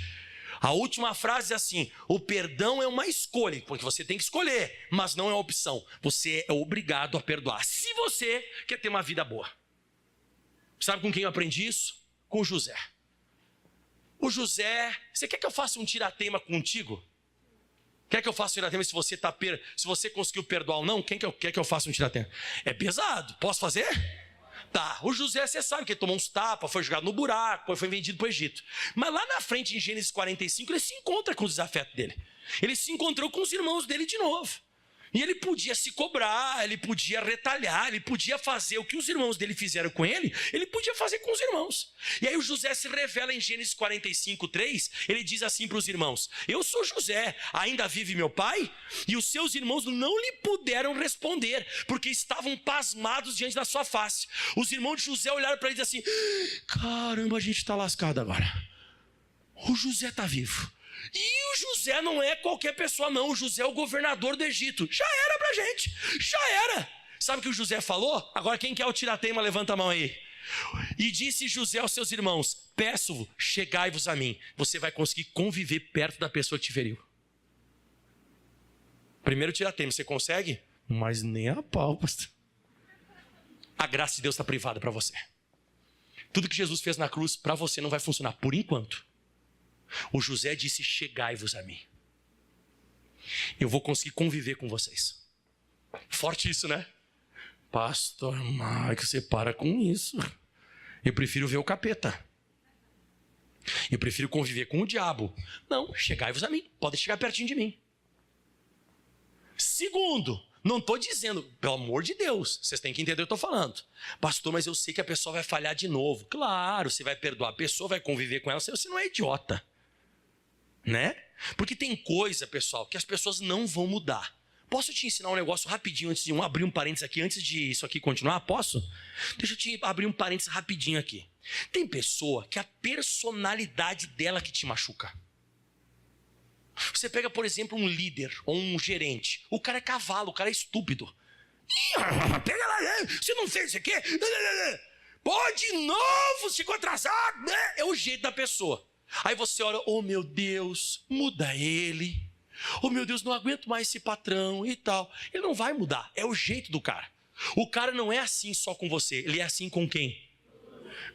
A última frase é assim: o perdão é uma escolha, porque você tem que escolher, mas não é uma opção. Você é obrigado a perdoar, se você quer ter uma vida boa. Sabe com quem eu aprendi isso? Com José. O José, você quer que eu faça um tirateima contigo? Quer que eu faça um tiratema se você conseguiu perdoar ou não? Quer que eu faça um tiratema? É pesado. Posso fazer? Tá. O José, você sabe que ele tomou uns tapas, foi jogado no buraco, foi vendido para o Egito. Mas lá na frente, em Gênesis 45, ele se encontra com os desafetos dele. Ele se encontrou com os irmãos dele de novo. E ele podia se cobrar, ele podia retalhar, ele podia fazer o que os irmãos dele fizeram com ele podia fazer com os irmãos. E aí o José se revela em Gênesis 45, 3, ele diz assim para os irmãos: eu sou José, ainda vive meu pai? E os seus irmãos não lhe puderam responder, porque estavam pasmados diante da sua face. Os irmãos de José olharam para ele e disseram assim: caramba, a gente está lascado agora. O José está vivo. E o José não é qualquer pessoa não, o José é o governador do Egito. Já era pra gente, já era. Sabe o que o José falou? Agora quem quer o tiratema, levanta a mão aí. E disse José aos seus irmãos: peço-vos, chegai-vos a mim. Você vai conseguir conviver perto da pessoa que te feriu. Primeiro tiratema, você consegue? Mas nem a pau, pastor. A graça de Deus está privada para você. Tudo que Jesus fez na cruz, para você não vai funcionar, por enquanto. O José disse: chegai-vos a mim. Eu vou conseguir conviver com vocês. Forte isso, né? Pastor Marcos, você para com isso. Eu prefiro ver o capeta. Eu prefiro conviver com o diabo. Não, chegai-vos a mim. Pode chegar pertinho de mim. Segundo, não estou dizendo, pelo amor de Deus, vocês têm que entender o que eu estou falando. Pastor, mas eu sei que a pessoa vai falhar de novo. Claro, você vai perdoar a pessoa, vai conviver com ela, você não é idiota. Né? Porque tem coisa, pessoal, que as pessoas não vão mudar. Posso te ensinar um negócio rapidinho antes de abrir um parênteses aqui, antes de isso aqui continuar? Posso? Deixa eu te abrir um parênteses rapidinho aqui. Tem pessoa que a personalidade dela que te machuca. Você pega, por exemplo, um líder ou um gerente. O cara é cavalo, o cara é estúpido. Pega lá, você não fez isso aqui? Pô, de novo, ficou atrasado, né? É o jeito da pessoa. Aí você olha: oh meu Deus, muda ele. Oh meu Deus, não aguento mais esse patrão e tal. Ele não vai mudar, é o jeito do cara. O cara não é assim só com você, ele é assim com quem?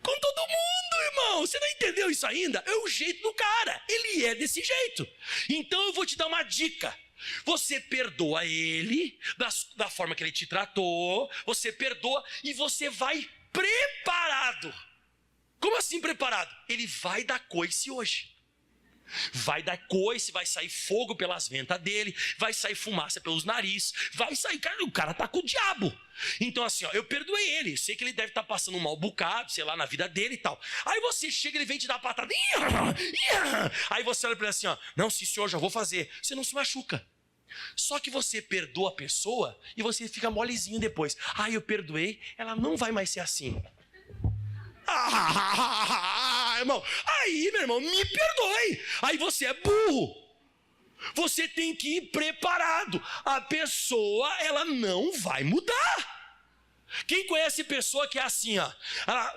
Com todo mundo, irmão. Você não entendeu isso ainda? É o jeito do cara, ele é desse jeito. Então eu vou te dar uma dica. Você perdoa ele da forma que ele te tratou. Você perdoa e você vai preparado. Como assim preparado? Ele vai dar coice hoje. Vai dar coice, vai sair fogo pelas ventas dele, vai sair fumaça pelos narizes, vai sair... Cara, o cara tá com o diabo. Então assim, ó, eu perdoei ele, sei que ele deve estar passando um mal bocado, sei lá, na vida dele e tal. Aí você chega, ele vem te dar uma patada. Aí você olha pra ele assim, ó: não, sim senhor, já vou fazer. Você não se machuca. Só que você perdoa a pessoa e você fica molezinho depois. Ah, eu perdoei, ela não vai mais ser assim. Irmão, aí, meu irmão, me perdoe. Aí você é burro. Você tem que ir preparado. A pessoa, ela não vai mudar. Quem conhece pessoa que é assim, ó?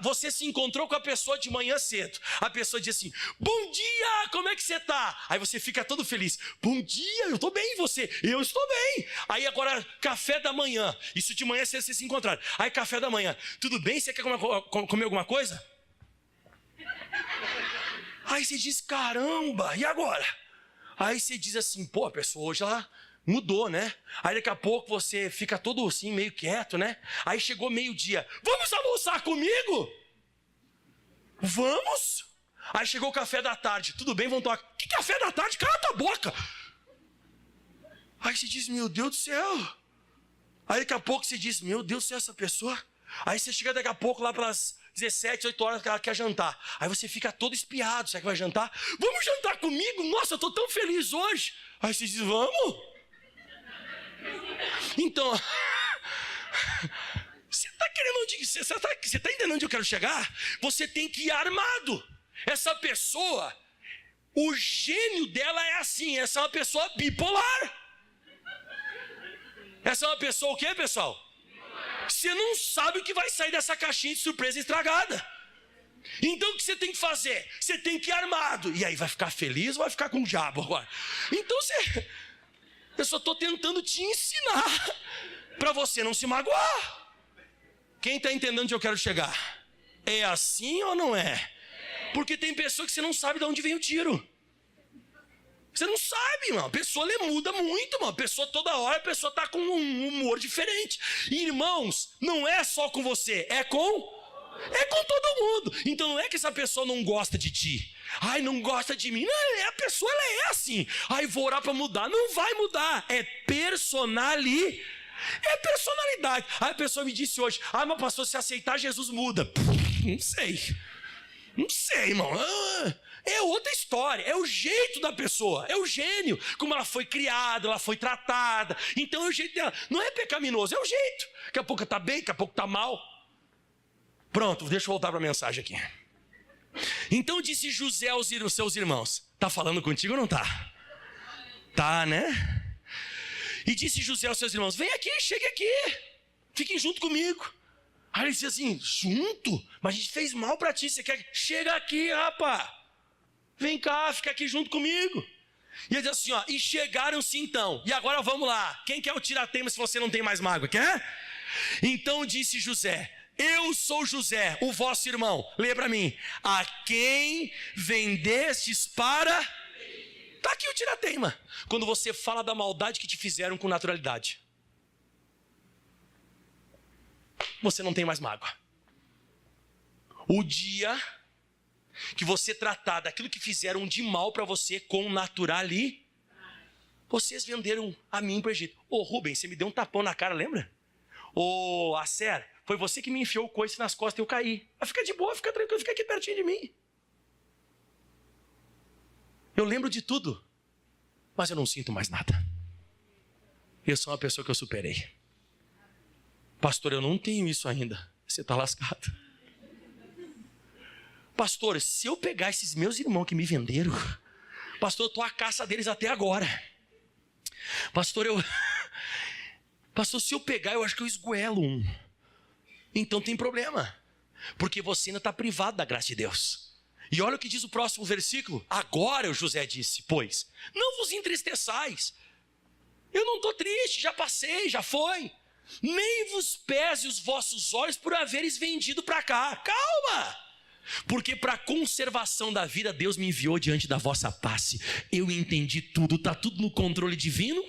Você se encontrou com a pessoa de manhã cedo. A pessoa diz assim: bom dia, como é que você tá? Aí você fica todo feliz: bom dia, eu tô bem, e você? Eu estou bem. Aí agora, café da manhã. Isso de manhã cedo vocês se encontraram. Aí café da manhã: tudo bem, você quer comer alguma coisa? Aí você diz: caramba, e agora? Aí você diz assim: pô, a pessoa hoje ela mudou, né? Aí daqui a pouco você fica todo assim, meio quieto, né? Aí chegou meio-dia: vamos almoçar comigo? Vamos? Aí chegou o café da tarde: tudo bem, vamos tomar... Que café da tarde? Cala tua boca! Aí você diz: meu Deus do céu. Aí daqui a pouco você diz: meu Deus do céu, essa pessoa... Aí você chega daqui a pouco lá pelas 17, 8 horas que ela quer jantar. Aí você fica todo espiado: será que vai jantar? Vamos jantar comigo? Nossa, eu tô tão feliz hoje. Aí você diz: vamos? Então, você está entendendo onde eu quero chegar? Você tem que ir armado. Essa pessoa, o gênio dela é assim. Essa é uma pessoa bipolar. Essa é uma pessoa o quê, pessoal? Você não sabe o que vai sair dessa caixinha de surpresa estragada. Então o que você tem que fazer? Você tem que ir armado. E aí, vai ficar feliz ou vai ficar com o diabo agora? Então eu só estou tentando te ensinar para você não se magoar. Quem está entendendo onde eu quero chegar? É assim ou não é? Porque tem pessoa que você não sabe de onde vem o tiro. Você não sabe, irmão. A pessoa muda muito, irmão. A pessoa toda hora, a pessoa tá com um humor diferente. E, irmãos, não é só com você, é com todo mundo. Então não é que essa pessoa não gosta de ti. Ai, não gosta de mim. Não, a pessoa ela é assim. Ai, vou orar para mudar. Não vai mudar. É personalidade. Aí a pessoa me disse hoje: ah, mas pastor, se aceitar Jesus muda. Não sei, irmão. É outra história, é o jeito da pessoa, é o gênio, como ela foi criada, ela foi tratada. Então é o jeito dela, não é pecaminoso, é o jeito. Daqui a pouco tá bem, daqui a pouco tá mal. Pronto, deixa eu voltar para a mensagem aqui. Então disse José aos seus irmãos: tá falando contigo ou não tá? Tá, né? E disse José aos seus irmãos: vem aqui, chegue aqui, fiquem junto comigo. Aí ele disse assim: junto? Mas a gente fez mal para ti, você quer? Chega aqui, rapaz. Vem cá, fica aqui junto comigo. E ele diz assim, ó: e chegaram-se então. E agora vamos lá. Quem quer o tira-teima se você não tem mais mágoa? Quer? Então disse José: eu sou José, o vosso irmão. Lê para mim: a quem vendestes para... Tá aqui o tira-teima. Quando você fala da maldade que te fizeram com naturalidade, você não tem mais mágoa. O dia que você tratar daquilo que fizeram de mal para você com naturalidade, vocês venderam a mim para o Egito. Ô Rubens, você me deu um tapão na cara, lembra? Ô Acer, foi você que me enfiou o coice nas costas e eu caí. Mas fica de boa, fica tranquilo, fica aqui pertinho de mim. Eu lembro de tudo, mas eu não sinto mais nada. Eu sou uma pessoa que eu superei. Pastor, eu não tenho isso ainda. Você está lascado. Pastor, se eu pegar esses meus irmãos que me venderam, pastor, eu estou à caça deles até agora. Pastor, se eu pegar, eu acho que eu esgoelo um. Então tem problema, porque você ainda está privado da graça de Deus. E olha o que diz o próximo versículo. Agora o José disse: pois, não vos entristeçais. Eu não estou triste, já passei, já foi. Nem vos pese os vossos olhos por haveres vendido para cá. Calma! Porque para a conservação da vida Deus me enviou diante da vossa face. Eu entendi tudo, está tudo no controle divino,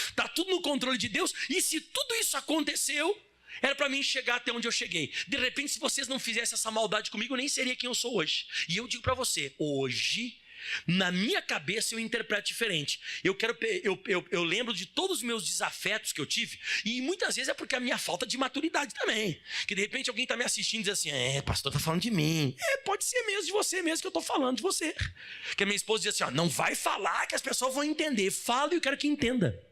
está tudo no controle de Deus. E se tudo isso aconteceu, era para mim chegar até onde eu cheguei. De repente, se vocês não fizessem essa maldade comigo, eu nem seria quem eu sou hoje. E eu digo para você, hoje, na minha cabeça eu interpreto diferente. Eu lembro de todos os meus desafetos que eu tive. E muitas vezes é porque a minha falta de maturidade também. Que de repente alguém está me assistindo e diz assim: pastor, está falando de mim. Pode ser mesmo de você mesmo que eu estou falando de você. Que a minha esposa diz assim: não vai falar que as pessoas vão entender. Fala e eu quero que entenda.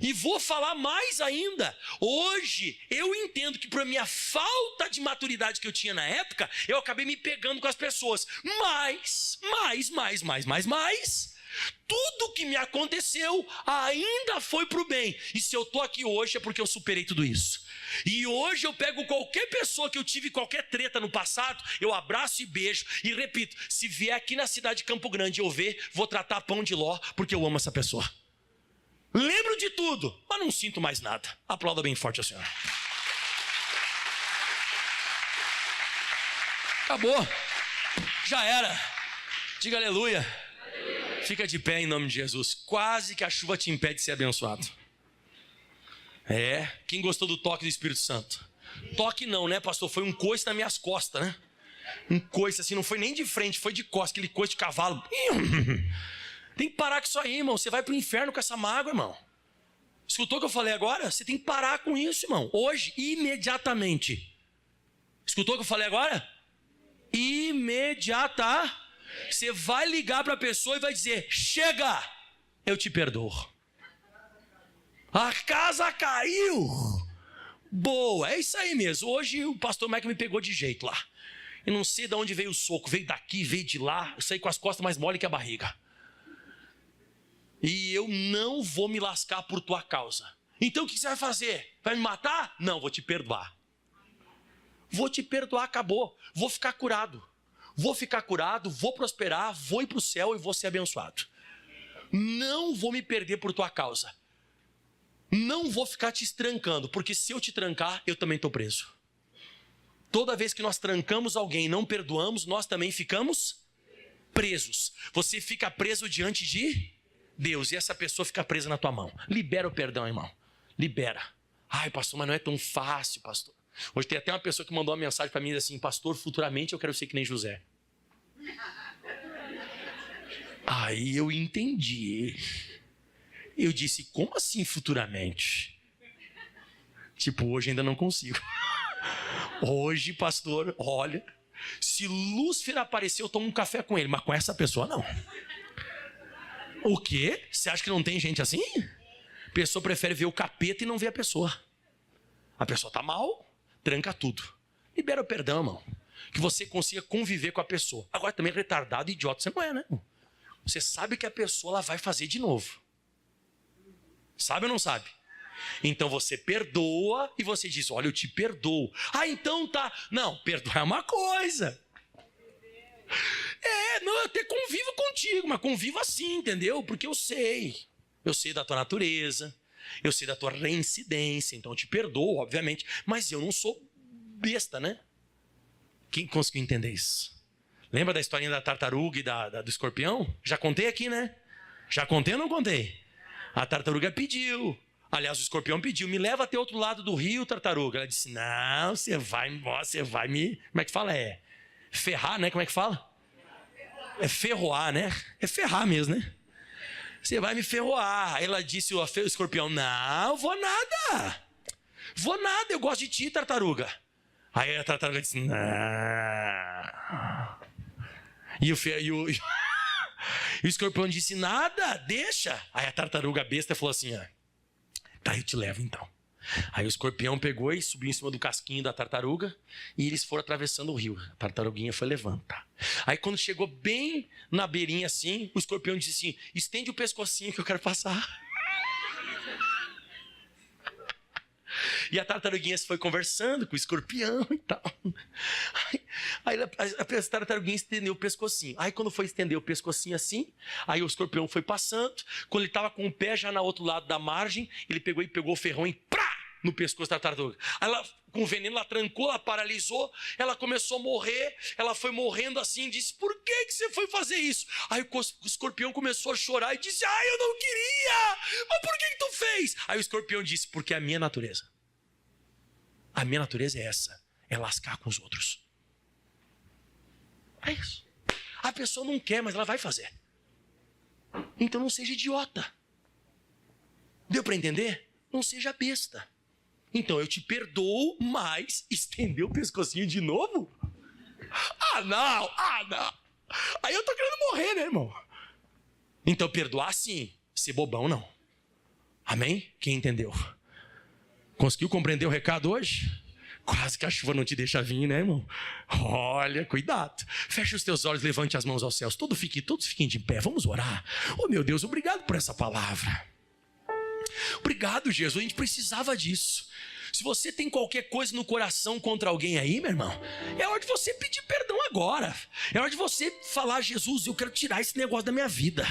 E vou falar mais ainda. Hoje eu entendo que por minha falta de maturidade que eu tinha na época, eu acabei me pegando com as pessoas. Mas, tudo que me aconteceu ainda foi pro bem. E se eu tô aqui hoje é porque eu superei tudo isso. E hoje eu pego qualquer pessoa que eu tive qualquer treta no passado, eu abraço e beijo. E repito, se vier aqui na cidade de Campo Grande eu ver, vou tratar pão de ló, porque eu amo essa pessoa. Lembro de tudo, mas não sinto mais nada. Aplauda bem forte a senhora. Acabou. Já era. Diga aleluia. Fica de pé em nome de Jesus. Quase que a chuva te impede de ser abençoado. Quem gostou do toque do Espírito Santo? Toque não, né, pastor? Foi um coice nas minhas costas, né? Um coice assim, não foi nem de frente, foi de costas, aquele coice de cavalo. Tem que parar com isso aí, irmão. Você vai pro inferno com essa mágoa, irmão. Escutou o que eu falei agora? Você tem que parar com isso, irmão. Hoje, imediatamente. Escutou o que eu falei agora? Imediata. Você vai ligar para a pessoa e vai dizer: chega, eu te perdoo. A casa caiu. Boa, é isso aí mesmo. Hoje o pastor Mike me pegou de jeito lá. Eu não sei de onde veio o soco. Veio daqui, veio de lá. Eu saí com as costas mais mole que a barriga. E eu não vou me lascar por tua causa. Então o que você vai fazer? Vai me matar? Não, vou te perdoar. Vou te perdoar, acabou. Vou ficar curado. Vou ficar curado, vou prosperar, vou ir para o céu e vou ser abençoado. Não vou me perder por tua causa. Não vou ficar te estrancando, porque se eu te trancar, eu também estou preso. Toda vez que nós trancamos alguém e não perdoamos, nós também ficamos presos. Você fica preso diante de Deus e essa pessoa fica presa na tua mão. Libera o perdão, irmão. Libera. Ai, pastor, mas não é tão fácil, pastor. Hoje tem até uma pessoa que mandou uma mensagem para mim assim: pastor, futuramente eu quero ser que nem José. Aí eu entendi. Eu disse: como assim futuramente? Tipo, hoje ainda não consigo. Hoje, pastor, olha, se Lúcifer aparecer, eu tomo um café com ele, mas com essa pessoa não. O quê? Você acha que não tem gente assim? A pessoa prefere ver o capeta e não ver a pessoa. A pessoa tá mal, tranca tudo. Libera o perdão, irmão. Que você consiga conviver com a pessoa. Agora também retardado e idiota você não é, né? Você sabe que a pessoa ela vai fazer de novo. Sabe ou não sabe? Então você perdoa e você diz: olha, eu te perdoo. Ah, então tá. Não, perdoar é uma coisa. Não, eu até convivo contigo, mas convivo assim, entendeu? Porque eu sei da tua natureza, eu sei da tua reincidência, então eu te perdoo, obviamente, mas eu não sou besta, né? Quem conseguiu entender isso? Lembra da historinha da tartaruga e do escorpião? Já contei aqui, né? Já contei ou não contei? A tartaruga pediu. Aliás, o escorpião pediu: me leva até outro lado do rio, tartaruga. Ela disse: não, você vai me... Como é que fala? Ferrar, né? Como é que fala? É ferroar, né? É ferrar mesmo, né? Você vai me ferroar. Ela disse, o escorpião: não, vou nada. Vou nada, eu gosto de ti, tartaruga. Aí a tartaruga disse: não. E o escorpião disse: nada, deixa. Aí a tartaruga besta falou assim: tá, eu te levo então. Aí o escorpião pegou e subiu em cima do casquinho da tartaruga e eles foram atravessando o rio. A tartaruguinha foi levantar. Aí quando chegou bem na beirinha assim, o escorpião disse assim: estende o pescocinho que eu quero passar. E a tartaruguinha foi conversando com o escorpião e tal. Aí a tartaruguinha estendeu o pescocinho. Aí quando foi estender o pescocinho assim, aí o escorpião foi passando. Quando ele estava com o pé já no outro lado da margem, ele pegou o ferrão e prá! No pescoço da tartaruga. Aí ela, com o veneno, ela trancou, ela paralisou, ela começou a morrer, ela foi morrendo assim e disse: por que você foi fazer isso? Aí o escorpião começou a chorar e disse: eu não queria, mas por que tu fez? Aí o escorpião disse: porque é a minha natureza. A minha natureza é essa, é lascar com os outros. É isso. A pessoa não quer, mas ela vai fazer. Então não seja idiota. Deu para entender? Não seja besta. Então eu te perdoo, mas estender o pescocinho de novo? Não. Aí eu tô querendo morrer, né, irmão? Então perdoar sim, ser bobão não. Amém? Quem entendeu? Conseguiu compreender o recado hoje? Quase que a chuva não te deixa vir, né, irmão? Olha, cuidado. Feche os teus olhos, levante as mãos aos céus. Todos fiquem de pé, vamos orar. Oh, meu Deus, obrigado por essa palavra. Obrigado, Jesus, a gente precisava disso. Se você tem qualquer coisa no coração contra alguém aí, meu irmão, é hora de você pedir perdão agora. É hora de você falar: Jesus, eu quero tirar esse negócio da minha vida.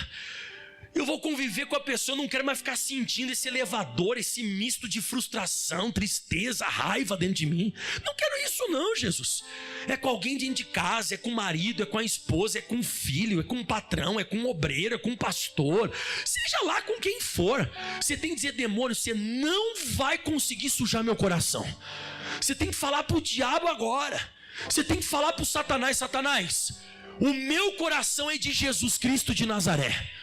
Eu vou conviver com a pessoa, eu não quero mais ficar sentindo esse elevador, esse misto de frustração, tristeza, raiva dentro de mim. Não quero isso não, Jesus. É com alguém dentro de casa, é com o marido, é com a esposa, é com o filho, é com o patrão, é com o obreiro, é com o pastor. Seja lá com quem for. Você tem que dizer: demônio, você não vai conseguir sujar meu coração. Você tem que falar pro diabo agora. Você tem que falar pro Satanás: Satanás, o meu coração é de Jesus Cristo de Nazaré.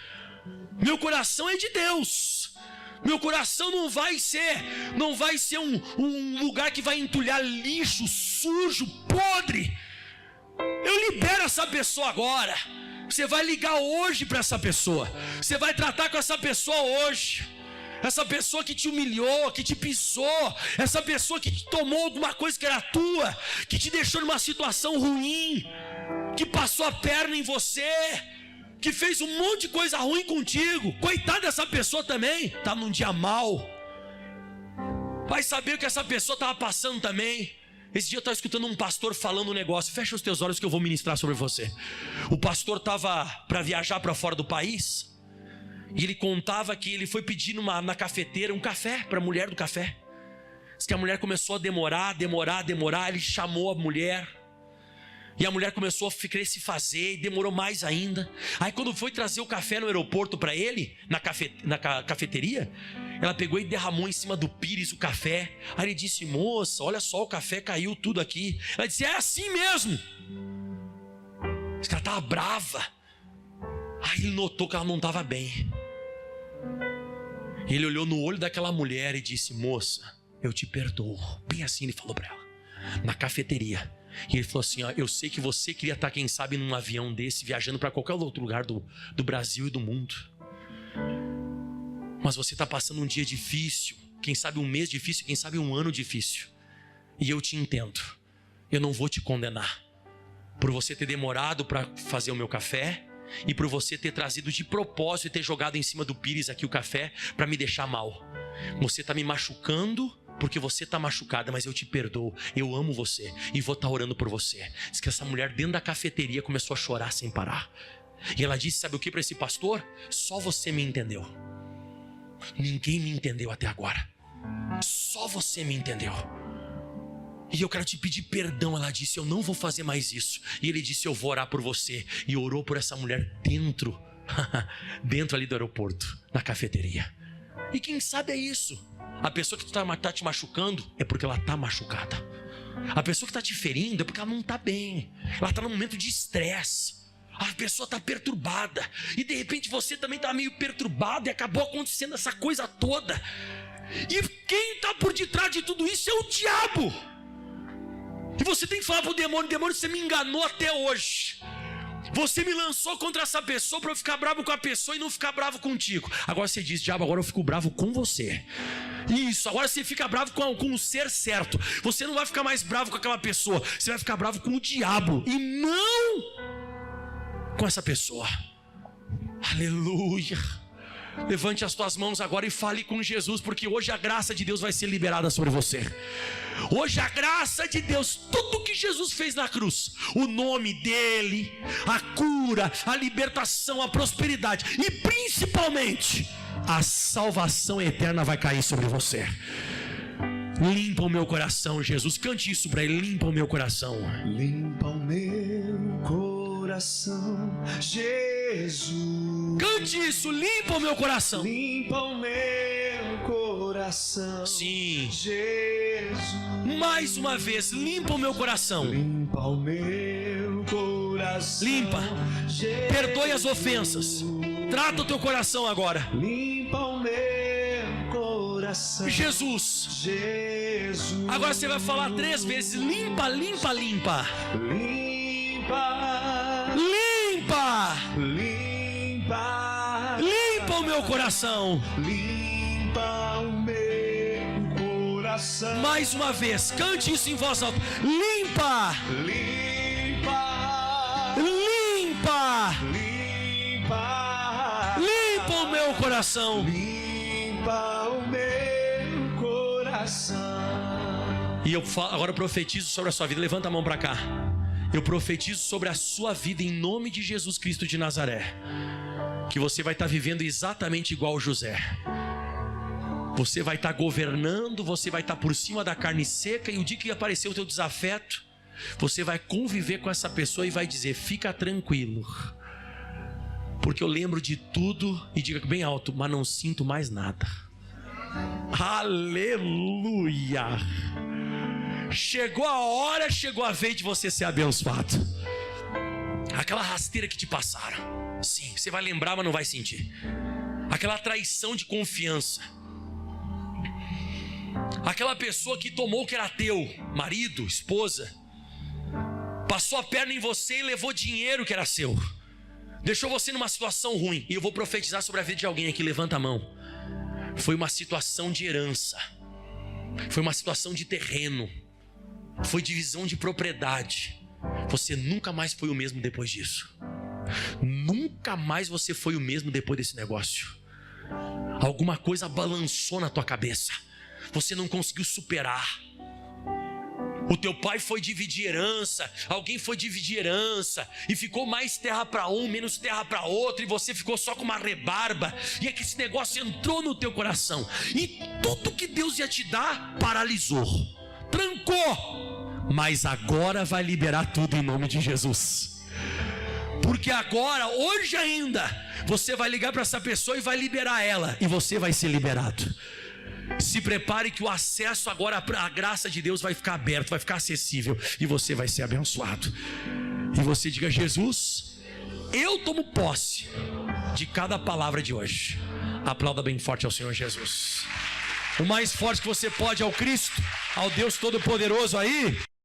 Meu coração é de Deus. Meu coração não vai ser um lugar que vai entulhar lixo, sujo, podre. Eu libero essa pessoa agora. Você vai ligar hoje para essa pessoa. Você vai tratar com essa pessoa hoje. Essa pessoa que te humilhou, que te pisou, essa pessoa que te tomou alguma coisa que era tua, que te deixou numa situação ruim, que passou a perna em você, que fez um monte de coisa ruim contigo. Coitada dessa pessoa também, tá num dia mal. Vai saber o que essa pessoa estava passando também. Esse dia eu estava escutando um pastor falando um negócio. Fecha os teus olhos que eu vou ministrar sobre você. O pastor estava para viajar para fora do país, e ele contava que ele foi pedir na cafeteira um café para a mulher do café. Diz que a mulher começou a demorar. Ele chamou a mulher. E a mulher começou a querer se fazer e demorou mais ainda. Aí quando foi trazer o café no aeroporto para ele, na cafeteria, ela pegou e derramou em cima do pires o café. Aí ele disse: moça, olha só, o café caiu tudo aqui. Ela disse: é assim mesmo. Ela estava brava. Aí ele notou que ela não estava bem. Ele olhou no olho daquela mulher e disse: moça, eu te perdoo. Bem assim ele falou para ela, na cafeteria. E ele falou assim: ó, eu sei que você queria estar, quem sabe, num avião desse, viajando para qualquer outro lugar do Brasil e do mundo. Mas você está passando um dia difícil, quem sabe um mês difícil, quem sabe um ano difícil. E eu te entendo. Eu não vou te condenar por você ter demorado para fazer o meu café e por você ter trazido de propósito e ter jogado em cima do pires aqui o café para me deixar mal. Você está me machucando porque você está machucada, mas eu te perdoo. Eu amo você e vou estar orando por você. Diz que essa mulher dentro da cafeteria começou a chorar sem parar. E ela disse: sabe o que para esse pastor? Só você me entendeu. Ninguém me entendeu até agora. Só você me entendeu. E eu quero te pedir perdão. Ela disse: eu não vou fazer mais isso. E ele disse: eu vou orar por você. E orou por essa mulher dentro ali do aeroporto, na cafeteria. E quem sabe é isso. A pessoa que está te machucando é porque ela está machucada. A pessoa que está te ferindo é porque ela não está bem. Ela está num momento de estresse. A pessoa está perturbada. E de repente você também está meio perturbado. E acabou acontecendo essa coisa toda. E quem está por detrás de tudo isso é o diabo. E você tem que falar para o demônio: demônio, você me enganou até hoje. Você me lançou contra essa pessoa para eu ficar bravo com a pessoa e não ficar bravo contigo. Agora você diz: diabo, agora eu fico bravo com você. Isso, agora você fica bravo com o ser certo. Você não vai ficar mais bravo com aquela pessoa. Você vai ficar bravo com o diabo e não com essa pessoa. Aleluia. Levante as tuas mãos agora e fale com Jesus, porque hoje a graça de Deus vai ser liberada sobre você. Hoje a graça de Deus, tudo que Jesus fez na cruz, o nome dele, a cura, a libertação, a prosperidade e principalmente a salvação eterna vai cair sobre você. Limpa o meu coração, Jesus. Cante isso para ele: limpa o meu coração. Limpa o meu coração, Jesus. Cante isso: limpa o meu coração. Limpa o meu coração. Sim. Jesus. Mais uma vez: limpa o meu coração. Limpa o meu coração. Limpa. Jesus. Perdoe as ofensas. Trata o teu coração agora. Limpa o meu coração. Jesus. Jesus. Agora você vai falar 3 vezes: limpa, limpa, limpa. Limpa. Limpa. Limpa. Limpa o meu coração. Limpa o meu coração. Mais uma vez, cante isso em voz alta: limpa. Limpa. Limpa. Limpa. Limpa o meu coração. Limpa o meu coração. E eu agora profetizo sobre a sua vida. Levanta a mão para cá. Eu profetizo sobre a sua vida em nome de Jesus Cristo de Nazaré, que você vai estar vivendo exatamente igual José. Você vai estar governando, você vai estar por cima da carne seca, e o dia que aparecer o teu desafeto, você vai conviver com essa pessoa e vai dizer: fica tranquilo, porque eu lembro de tudo, e diga bem alto: mas não sinto mais nada. Aleluia. Chegou a hora, chegou a vez de você ser abençoado. Aquela rasteira que te passaram, sim, você vai lembrar, mas não vai sentir. Aquela traição de confiança, aquela pessoa que tomou o que era teu, marido, esposa, passou a perna em você e levou dinheiro que era seu, deixou você numa situação ruim. E eu vou profetizar sobre a vida de alguém aqui. Levanta a mão. Foi uma situação de herança, foi uma situação de terreno, foi divisão de propriedade. Você nunca mais foi o mesmo depois disso. Nunca mais você foi o mesmo depois desse negócio. Alguma coisa balançou na tua cabeça, você não conseguiu superar. O teu pai foi dividir herança, alguém foi dividir herança, e ficou mais terra para um, menos terra para outro, e você ficou só com uma rebarba. E é que esse negócio entrou no teu coração, e tudo que Deus ia te dar paralisou, trancou, mas agora vai liberar tudo em nome de Jesus. Porque agora, hoje ainda, você vai ligar para essa pessoa e vai liberar ela, e você vai ser liberado. Se prepare que o acesso agora à graça de Deus vai ficar aberto, vai ficar acessível, e você vai ser abençoado. E você diga: Jesus, eu tomo posse de cada palavra de hoje. Aplauda bem forte ao Senhor Jesus. O mais forte que você pode ao Cristo, ao Deus Todo-Poderoso aí.